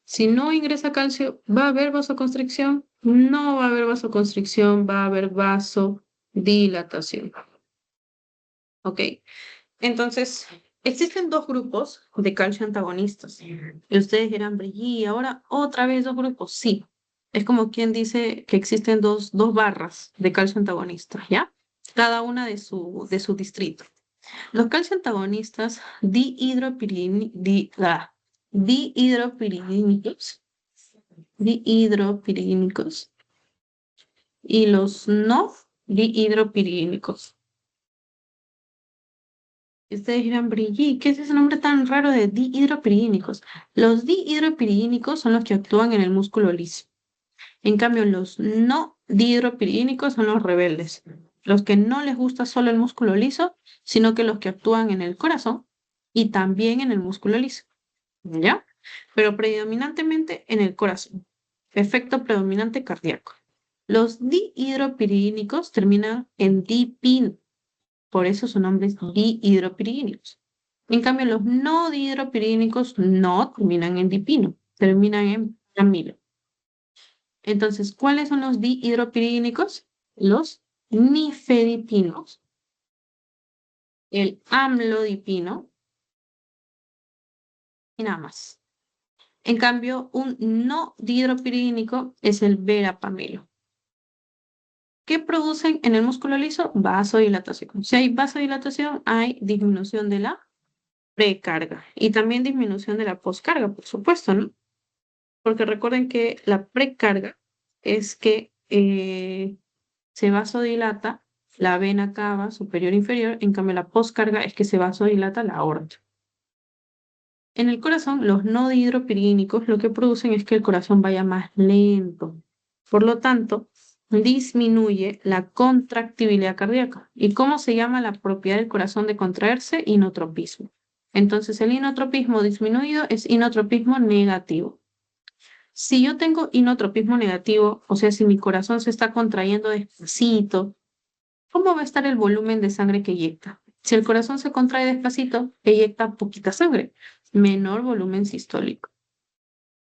Si no ingresa calcio, ¿va a haber vasoconstricción? No va a haber vasoconstricción, va a haber vasodilatación. ¿Ok? Entonces, existen dos grupos de calcio antagonistas. Y ustedes dirán, Brigitte, ahora otra vez dos grupos. Sí, es como quien dice que existen dos barras de calcio antagonistas, ¿ya? Cada una de su distrito. Los calcio antagonistas dihidropiridínicos, dihidropiridínicos y los no dihidropiridínicos. Y ustedes dirán, Brigitte, ¿qué es ese nombre tan raro de dihidropiridínicos? Los dihidropiridínicos son los que actúan en el músculo liso. En cambio, los no dihidropiridínicos son los rebeldes, los que no les gusta solo el músculo liso, sino que los que actúan en el corazón y también en el músculo liso. ¿Ya? Pero predominantemente en el corazón. Efecto predominante cardíaco. Los dihidropiridínicos terminan en dipino, por eso su nombre es dihidropiridínicos. En cambio, los no dihidropiridínicos no terminan en dipino, terminan en amilo. Entonces, ¿cuáles son los dihidropiridínicos? Los nifedipinos, el amlodipino y nada más. En cambio, un no dihidropiridínico es el verapamilo. ¿Qué producen en el músculo liso? Vasodilatación. Si hay vasodilatación, hay disminución de la precarga y también disminución de la poscarga, por supuesto, ¿no? Porque recuerden que la precarga es que se vasodilata la vena cava superior e inferior, en cambio la poscarga es que se vasodilata la aorta. En el corazón, los no dihidropiridínicos lo que producen es que el corazón vaya más lento. Por lo tanto, disminuye la contractibilidad cardíaca. ¿Y cómo se llama la propiedad del corazón de contraerse? Inotropismo. Entonces, el inotropismo disminuido es inotropismo negativo. Si yo tengo inotropismo negativo, o sea, si mi corazón se está contrayendo despacito, ¿cómo va a estar el volumen de sangre que eyecta? Si el corazón se contrae despacito, eyecta poquita sangre, menor volumen sistólico.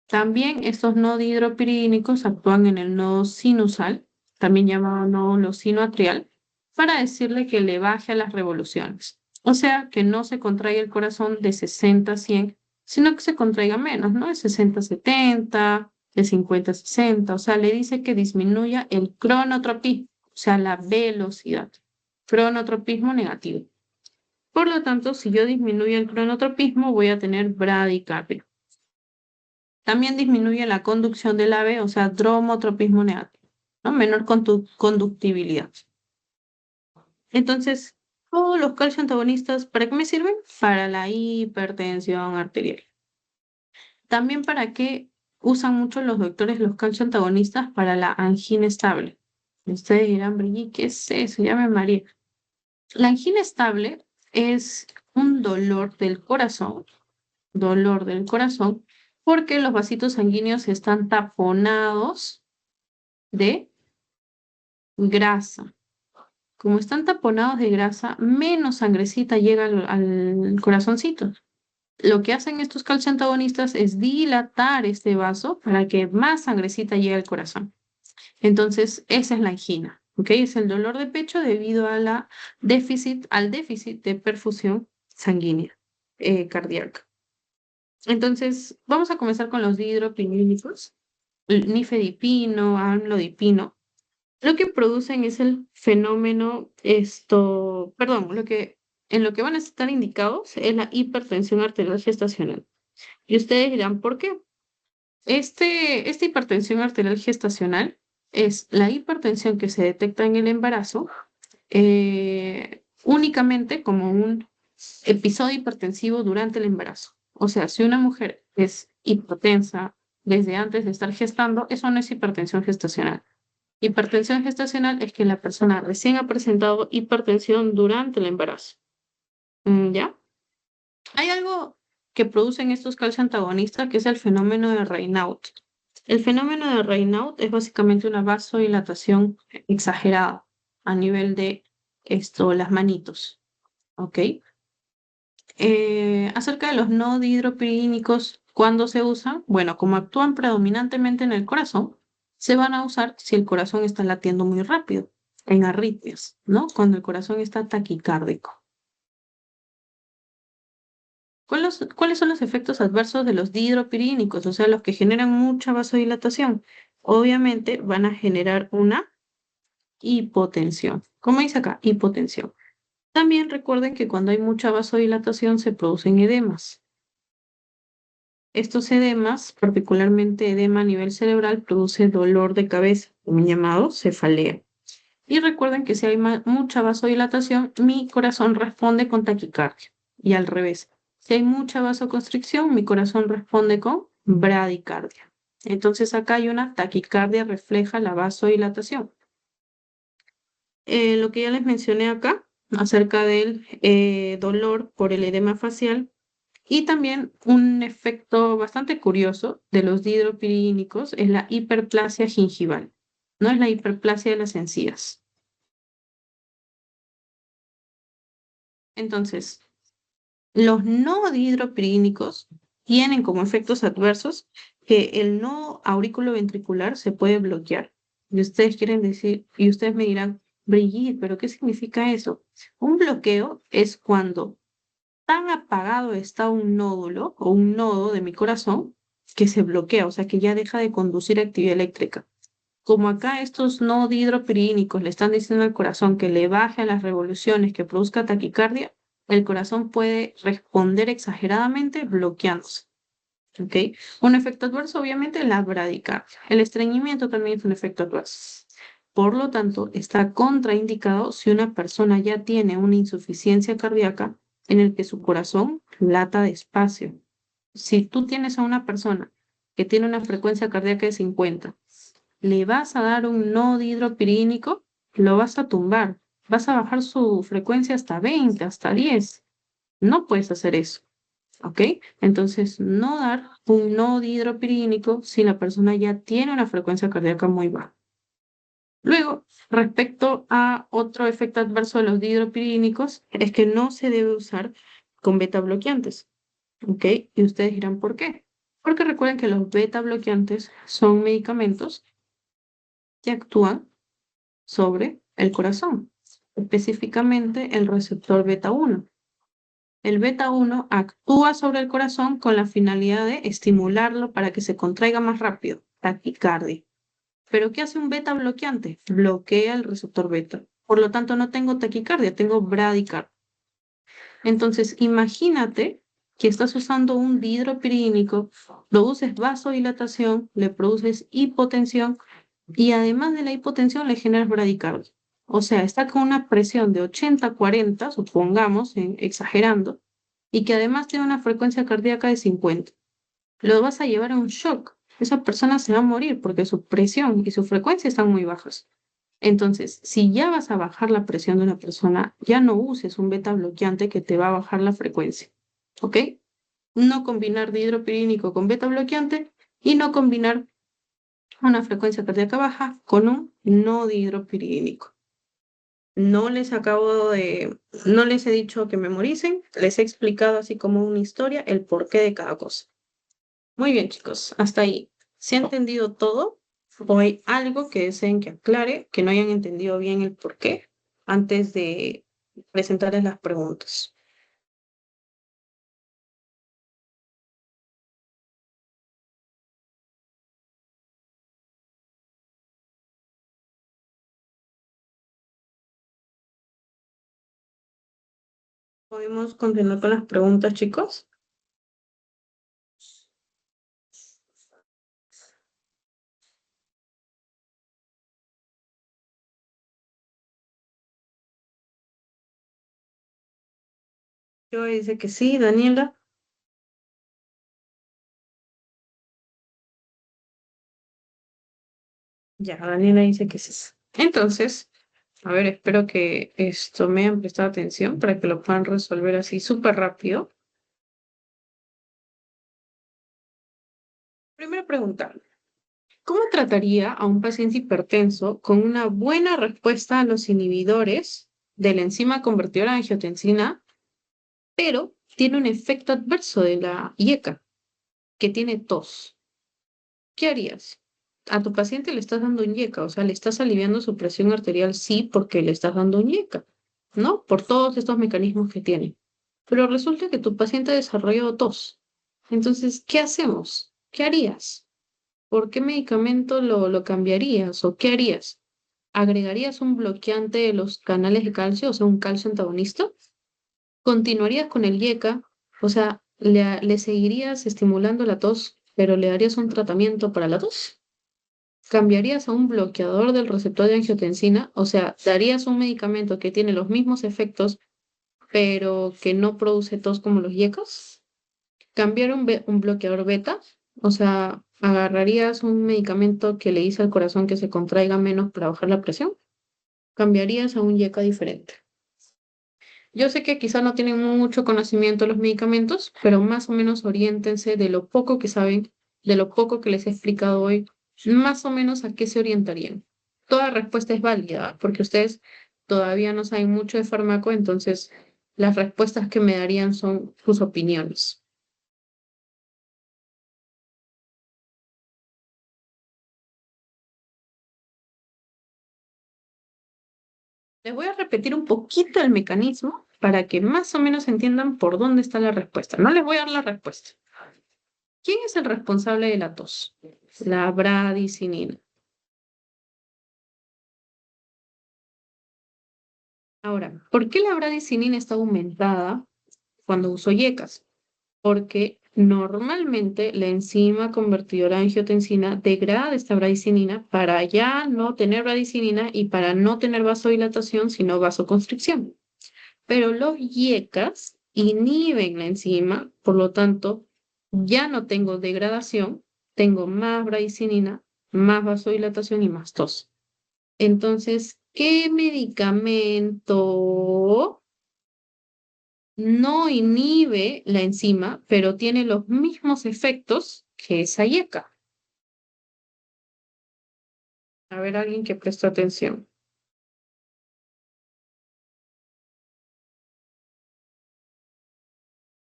También estos no dihidropiridínicos actúan en el nodo sinusal, también llamado nodo sinoatrial, para decirle que le baje a las revoluciones. O sea, que no se contraiga el corazón de 60 a 100, sino que se contraiga menos, ¿no? De 60 a 70, de 50 a 60. O sea, le dice que disminuya el cronotropismo, o sea, la velocidad. Cronotropismo negativo. Por lo tanto, si yo disminuyo el cronotropismo, voy a tener bradicardia. También disminuye la conducción del ave, o sea, dromotropismo negativo, ¿no? Menor conductibilidad. Entonces, todos los calcio antagonistas, ¿para qué me sirven? Para la hipertensión arterial. También para qué usan mucho los doctores los calcio antagonistas para la angina estable. Ustedes dirán, Brigitte, ¿qué es eso? Ya me mareé. La angina estable es un dolor del corazón, porque los vasitos sanguíneos están taponados de grasa. Como están taponados de grasa, menos sangrecita llega al corazoncito. Lo que hacen estos calcio antagonistas es dilatar este vaso para que más sangrecita llegue al corazón. Entonces, esa es la angina, ¿ok? Es el dolor de pecho debido a al déficit de perfusión sanguínea cardíaca. Entonces, vamos a comenzar con los dihidropiridínicos, el nifedipino, amlodipino. Lo que producen es el fenómeno, perdón, en lo que van a estar indicados es la hipertensión arterial gestacional. Y ustedes dirán, ¿por qué? Esta hipertensión arterial gestacional es la hipertensión que se detecta en el embarazo únicamente como un episodio hipertensivo durante el embarazo. O sea, si una mujer es hipertensa desde antes de estar gestando, eso no es hipertensión gestacional. Hipertensión gestacional es que la persona recién ha presentado hipertensión durante el embarazo. ¿Ya? Hay algo que producen estos calcioantagonistas que es el fenómeno de Raynaud. El fenómeno de Raynaud es básicamente una vasodilatación exagerada a nivel de las manitos, ¿ok? Acerca de los no dihidropirínicos, ¿cuándo se usan? Bueno, como actúan predominantemente en el corazón, se van a usar si el corazón está latiendo muy rápido, en arritmias, ¿no? Cuando el corazón está taquicárdico. ¿Cuáles son los efectos adversos de los dihidropirínicos? O sea, los que generan mucha vasodilatación. Obviamente van a generar una hipotensión. ¿Cómo dice acá? Hipotensión. También recuerden que cuando hay mucha vasodilatación se producen edemas. Estos edemas, particularmente edema a nivel cerebral, produce dolor de cabeza, también llamado cefalea. Y recuerden que si hay mucha vasodilatación, mi corazón responde con taquicardia. Y al revés, si hay mucha vasoconstricción, mi corazón responde con bradicardia. Entonces acá hay una taquicardia, refleja la vasodilatación. Lo que ya les mencioné acá acerca del dolor por el edema facial y también un efecto bastante curioso de los dihidropirínicos es la hiperplasia gingival, no es la hiperplasia de las encías. Entonces, los no dihidropirínicos tienen como efectos adversos que el no aurículo ventricular se puede bloquear. Y ustedes quieren decir, y ustedes me dirán, Brigitte, ¿pero qué significa eso? Un bloqueo es cuando tan apagado está un nódulo o un nodo de mi corazón que se bloquea, o sea que ya deja de conducir actividad eléctrica. Como acá estos no dihidropirínicos le están diciendo al corazón que le baje a las revoluciones, que produzca taquicardia, el corazón puede responder exageradamente bloqueándose. ¿Ok? Un efecto adverso, obviamente, la bradicardia. El estreñimiento también es un efecto adverso. Por lo tanto, está contraindicado si una persona ya tiene una insuficiencia cardíaca en el que su corazón lata despacio. Si tú tienes a una persona que tiene una frecuencia cardíaca de 50, le vas a dar un no dihidropirínico, lo vas a tumbar, vas a bajar su frecuencia hasta 20, hasta 10. No puedes hacer eso, ¿ok? Entonces, no dar un no dihidropirínico si la persona ya tiene una frecuencia cardíaca muy baja. Luego, respecto a otro efecto adverso de los dihidropirínicos, es que no se debe usar con beta bloqueantes, ¿ok? Y ustedes dirán, ¿por qué? Porque recuerden que los beta bloqueantes son medicamentos que actúan sobre el corazón, específicamente el receptor beta 1. El beta 1 actúa sobre el corazón con la finalidad de estimularlo para que se contraiga más rápido, taquicardia. ¿Pero qué hace un beta bloqueante? Bloquea el receptor beta. Por lo tanto, no tengo taquicardia, tengo bradicardia. Entonces, imagínate que estás usando un dihidropirínico, produces vasodilatación, le produces hipotensión y además de la hipotensión le generas bradicardia. O sea, está con una presión de 80-40, supongamos, exagerando, y que además tiene una frecuencia cardíaca de 50. Lo vas a llevar a un shock. Esa persona se va a morir porque su presión y su frecuencia están muy bajas. Entonces, si ya vas a bajar la presión de una persona, ya no uses un beta bloqueante que te va a bajar la frecuencia. ¿Ok? No combinar dihidropirínico con beta bloqueante y no combinar una frecuencia cardíaca baja con un no dihidropirínico. No les he dicho que memoricen, les he explicado así como una historia el porqué de cada cosa. Muy bien, chicos, hasta ahí. ¿Se ha entendido todo? ¿O hay algo que deseen que aclare, que no hayan entendido bien el porqué antes de presentarles las preguntas? ¿Podemos continuar con las preguntas, chicos? Yo dice que sí, Daniela. Ya, Daniela dice que sí. Entonces, a ver, espero que esto me hayan prestado atención para que lo puedan resolver así súper rápido. Primera pregunta. ¿Cómo trataría a un paciente hipertenso con una buena respuesta a los inhibidores de la enzima convertidora de angiotensina, pero tiene un efecto adverso de la IECA, que tiene tos? ¿Qué harías? A tu paciente le estás dando un IECA, o sea, le estás aliviando su presión arterial, sí, porque le estás dando un IECA, ¿no? Por todos estos mecanismos que tiene. Pero resulta que tu paciente desarrolló tos. Entonces, ¿qué hacemos? ¿Qué harías? ¿Por qué medicamento lo cambiarías o qué harías? ¿Agregarías un bloqueante de los canales de calcio, o sea, un calcio antagonista? ¿Continuarías con el IECA? O sea, ¿le seguirías estimulando la tos, pero le darías un tratamiento para la tos? ¿Cambiarías a un bloqueador del receptor de angiotensina? O sea, ¿darías un medicamento que tiene los mismos efectos, pero que no produce tos como los IECAs? ¿Cambiar un bloqueador beta? O sea, ¿agarrarías un medicamento que le dice al corazón que se contraiga menos para bajar la presión? ¿Cambiarías a un IECA diferente? Yo sé que quizá no tienen mucho conocimiento de los medicamentos, pero más o menos oriéntense de lo poco que saben, de lo poco que les he explicado hoy, más o menos a qué se orientarían. Toda respuesta es válida, porque ustedes todavía no saben mucho de fármaco, entonces las respuestas que me darían son sus opiniones. Les voy a repetir un poquito el mecanismo para que más o menos entiendan por dónde está la respuesta. No les voy a dar la respuesta. ¿Quién es el responsable de la tos? La bradicinina. Ahora, ¿por qué la bradicinina está aumentada cuando uso yecas? Porque normalmente la enzima convertidora de angiotensina degrada esta bradicinina para ya no tener bradicinina y para no tener vasodilatación, sino vasoconstricción. Pero los yecas inhiben la enzima, por lo tanto, ya no tengo degradación, tengo más bradicinina, más vasodilatación y más tos. Entonces, ¿qué medicamento no inhibe la enzima, pero tiene los mismos efectos que esa yeca? A ver, alguien que preste atención.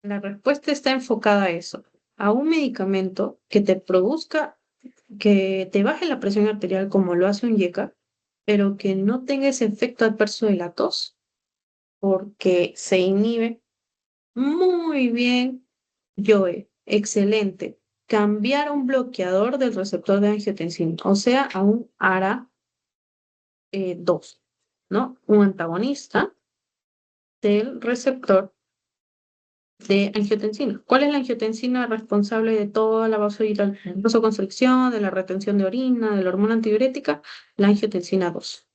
La respuesta está enfocada a eso, a un medicamento que te produzca, que te baje la presión arterial como lo hace un yeca, pero que no tenga ese efecto adverso de la tos, porque se inhibe. Muy bien, Joe, excelente. Cambiar a un bloqueador del receptor de angiotensina, o sea, a un ARA2, ¿no? Un antagonista del receptor de angiotensina. ¿Cuál es la angiotensina responsable de toda la vasoconstricción, de la retención de orina, de la hormona antidiurética? La angiotensina 2.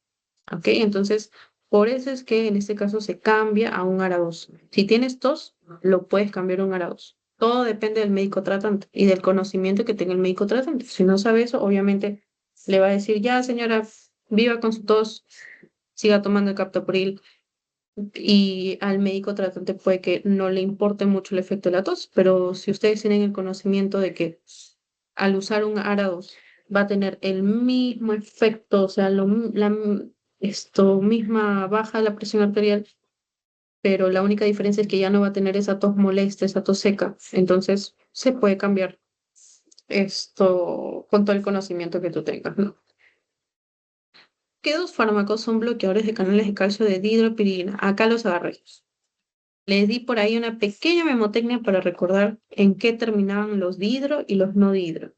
¿Ok? Entonces, por eso es que en este caso se cambia a un ARA2. Si tienes tos, lo puedes cambiar a un ARA2. Todo depende del médico tratante y del conocimiento que tenga el médico tratante. Si no sabe eso, obviamente le va a decir, ya señora, viva con su tos, siga tomando el captopril, y al médico tratante puede que no le importe mucho el efecto de la tos, pero si ustedes tienen el conocimiento de que al usar un ARA2 va a tener el mismo efecto, o sea, esto misma baja la presión arterial, pero la única diferencia es que ya no va a tener esa tos molesta, esa tos seca, entonces se puede cambiar esto con todo el conocimiento que tú tengas, ¿no? ¿Qué dos fármacos son bloqueadores de canales de calcio de dihidropirina? Acá los agarré. Les di por ahí una pequeña memotecnia para recordar en qué terminaban los dihidro y los no dihidro.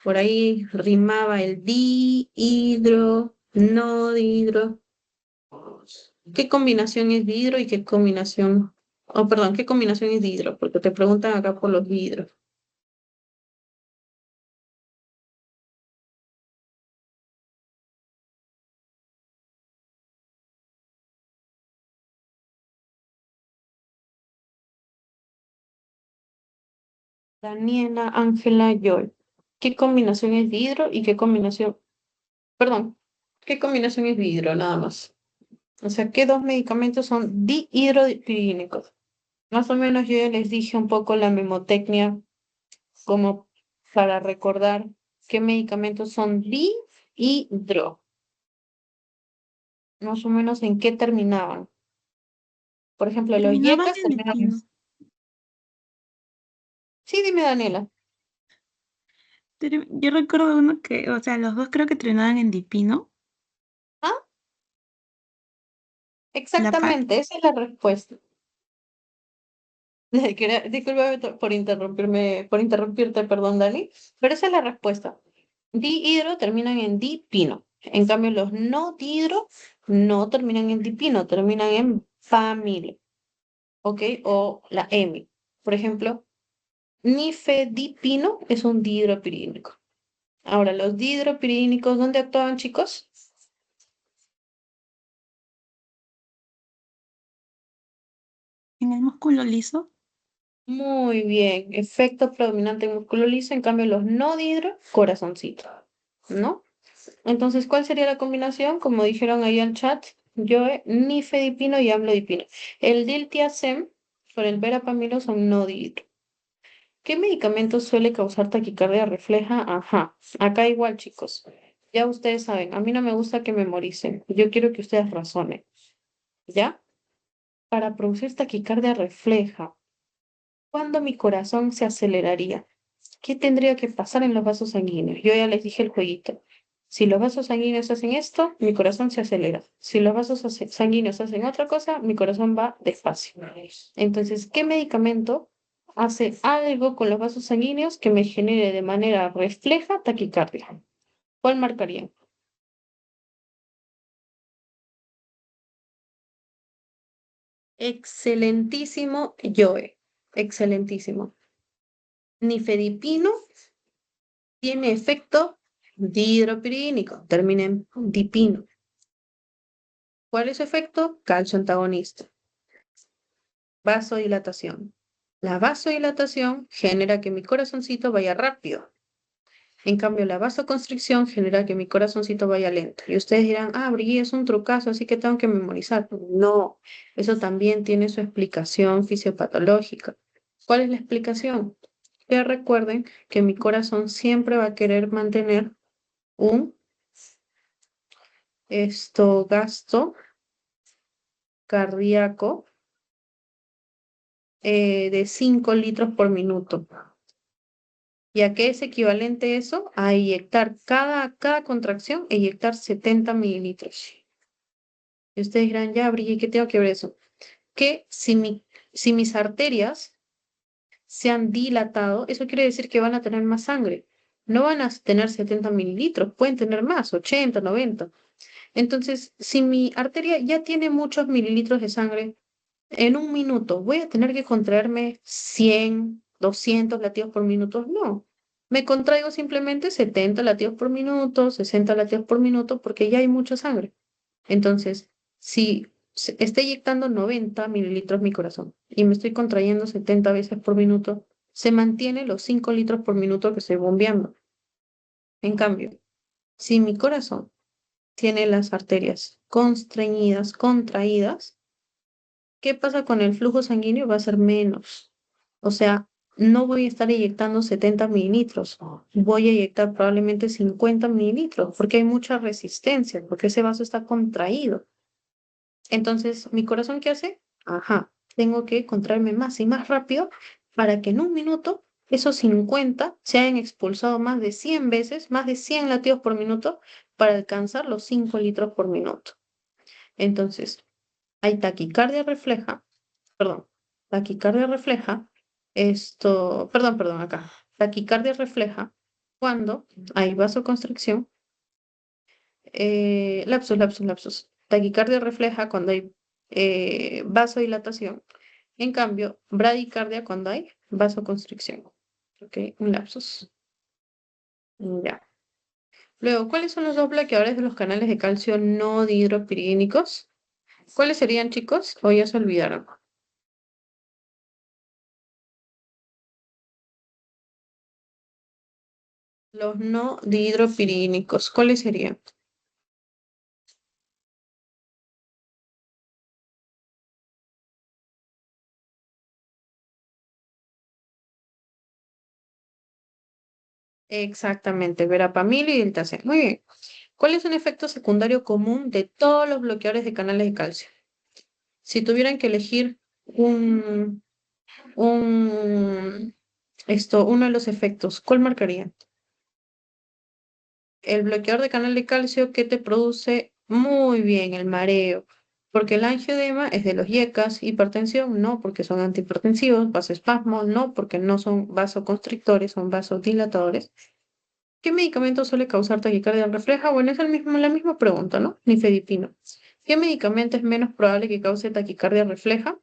Por ahí rimaba el dihidro, no dihidro. ¿Qué combinación es dihidro y qué combinación, oh, perdón, qué combinación es dihidro? Porque te preguntan acá por los dihidros. Daniela, Ángela, Joy. ¿Qué combinación es dihidro y qué combinación? Perdón, ¿qué combinación es dihidro? Nada más. O sea, ¿qué dos medicamentos son dihidropirínicos? Más o menos yo ya les dije un poco la memotecnia como para recordar qué medicamentos son dihidro. Más o menos en qué terminaban. Por ejemplo, los Terminaban yecas en terminan en... dipino. Sí, dime, Daniela. Yo recuerdo uno que, o sea, los dos creo que terminaban en dipino. Ah, La par. exactamente, esa es la respuesta. Discúlpame por interrumpirme, por interrumpirte, perdón, Dani, pero esa es la respuesta. Dihidro terminan en dipino. En cambio, los no dihidro no terminan en dipino, terminan en famil, ¿ok? O la hemi. Por ejemplo, nifedipino es un dihidropirínico. Ahora, los dihidropirínicos, ¿dónde actúan, chicos? En el músculo liso. Muy bien, efecto predominante en músculo liso, en cambio los no dihidro, corazoncito, ¿no? Entonces, ¿cuál sería la combinación? Como dijeron ahí en chat, yo nifedipino y amlodipino. El diltiazem con el verapamilo son no dihidro. ¿Qué medicamento suele causar taquicardia refleja? Ajá, acá igual, chicos. Ya ustedes saben, a mí no me gusta que memoricen, yo quiero que ustedes razonen, ¿ya? Para producir taquicardia refleja, ¿cuándo mi corazón se aceleraría? ¿Qué tendría que pasar en los vasos sanguíneos? Yo ya les dije el jueguito. Si los vasos sanguíneos hacen esto, mi corazón se acelera. Si los vasos sanguíneos hacen otra cosa, mi corazón va despacio. Entonces, ¿qué medicamento hace algo con los vasos sanguíneos que me genere de manera refleja taquicardia? ¿Cuál marcarían? Excelentísimo, Joe. Excelentísimo. Nifedipino tiene efecto dihidropirínico, termina en dipino. ¿Cuál es su efecto? Calcio antagonista. Vasodilatación. La vasodilatación genera que mi corazoncito vaya rápido. En cambio, la vasoconstricción genera que mi corazoncito vaya lento. Y ustedes dirán, ah, Brigitte, es un trucazo, así que tengo que memorizar. No, eso también tiene su explicación fisiopatológica. ¿Cuál es la explicación? Que recuerden que mi corazón siempre va a querer mantener un gasto cardíaco de 5 litros por minuto. ¿Y a qué es equivalente eso? A inyectar cada contracción, inyectar 70 mililitros. Y ustedes dirán, ya, Brigitte, ¿qué tengo que ver eso? Que si mis arterias se han dilatado, eso quiere decir que van a tener más sangre. No van a tener 70 mililitros, pueden tener más, 80, 90. Entonces, si mi arteria ya tiene muchos mililitros de sangre, en un minuto voy a tener que contraerme 100, 200 latidos por minuto. No, me contraigo simplemente 70 latidos por minuto, 60 latidos por minuto, porque ya hay mucha sangre. Entonces, si está inyectando 90 mililitros mi corazón y me estoy contrayendo 70 veces por minuto, se mantiene los 5 litros por minuto que estoy bombeando. En cambio, si mi corazón tiene las arterias constreñidas, contraídas, ¿qué pasa con el flujo sanguíneo? Va a ser menos. O sea, no voy a estar inyectando 70 mililitros, voy a inyectar probablemente 50 mililitros, porque hay mucha resistencia, porque ese vaso está contraído. Entonces, ¿mi corazón qué hace? Ajá, tengo que contraerme más y más rápido para que en un minuto esos 50 se hayan expulsado más de 100 veces, más de 100 latidos por minuto, para alcanzar los 5 litros por minuto. Entonces, hay taquicardia refleja, perdón, taquicardia refleja, perdón, acá, taquicardia refleja cuando hay vasoconstricción, lapsus. Taquicardia refleja cuando hay vasodilatación. En cambio, bradicardia cuando hay vasoconstricción. Ok, un lapsus. Ya. Luego, ¿cuáles son los dos bloqueadores de los canales de calcio no dihidropirínicos? ¿Cuáles serían, chicos? O ya se olvidaron. Los no dihidropirínicos, ¿cuáles serían? Exactamente, verapamil y deltacén. Muy bien. ¿Cuál es un efecto secundario común de todos los bloqueadores de canales de calcio? Si tuvieran que elegir un, uno de los efectos, ¿cuál marcarían? El bloqueador de canal de calcio que te produce muy bien el mareo, porque el angioedema es de los IECAS, hipertensión no, porque son antihipertensivos, vasoespasmos no, porque no son vasoconstrictores, son vasodilatadores. ¿Qué medicamento suele causar taquicardia refleja? Bueno, es la misma pregunta, ¿no? Nifedipino. ¿Qué medicamento es menos probable que cause taquicardia refleja?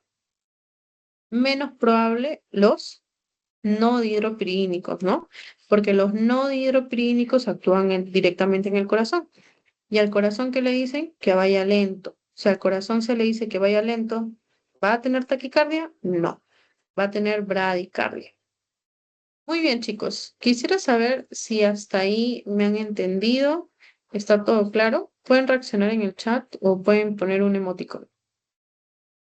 Menos probable los no dihidropirínicos, ¿no? Porque los no dihidropirínicos actúan directamente en el corazón. Y al corazón, ¿qué le dicen? Que vaya lento. O sea, al corazón se le dice que vaya lento. ¿Va a tener taquicardia? No. Va a tener bradicardia. Muy bien, chicos. Quisiera saber si hasta ahí me han entendido. ¿Está todo claro? Pueden reaccionar en el chat o pueden poner un emoticón.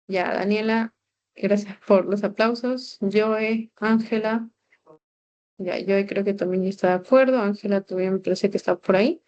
Ya, Daniela, gracias por los aplausos. Joe, Ángela. Ya, Joe creo que también está de acuerdo. Ángela también me parece que está por ahí.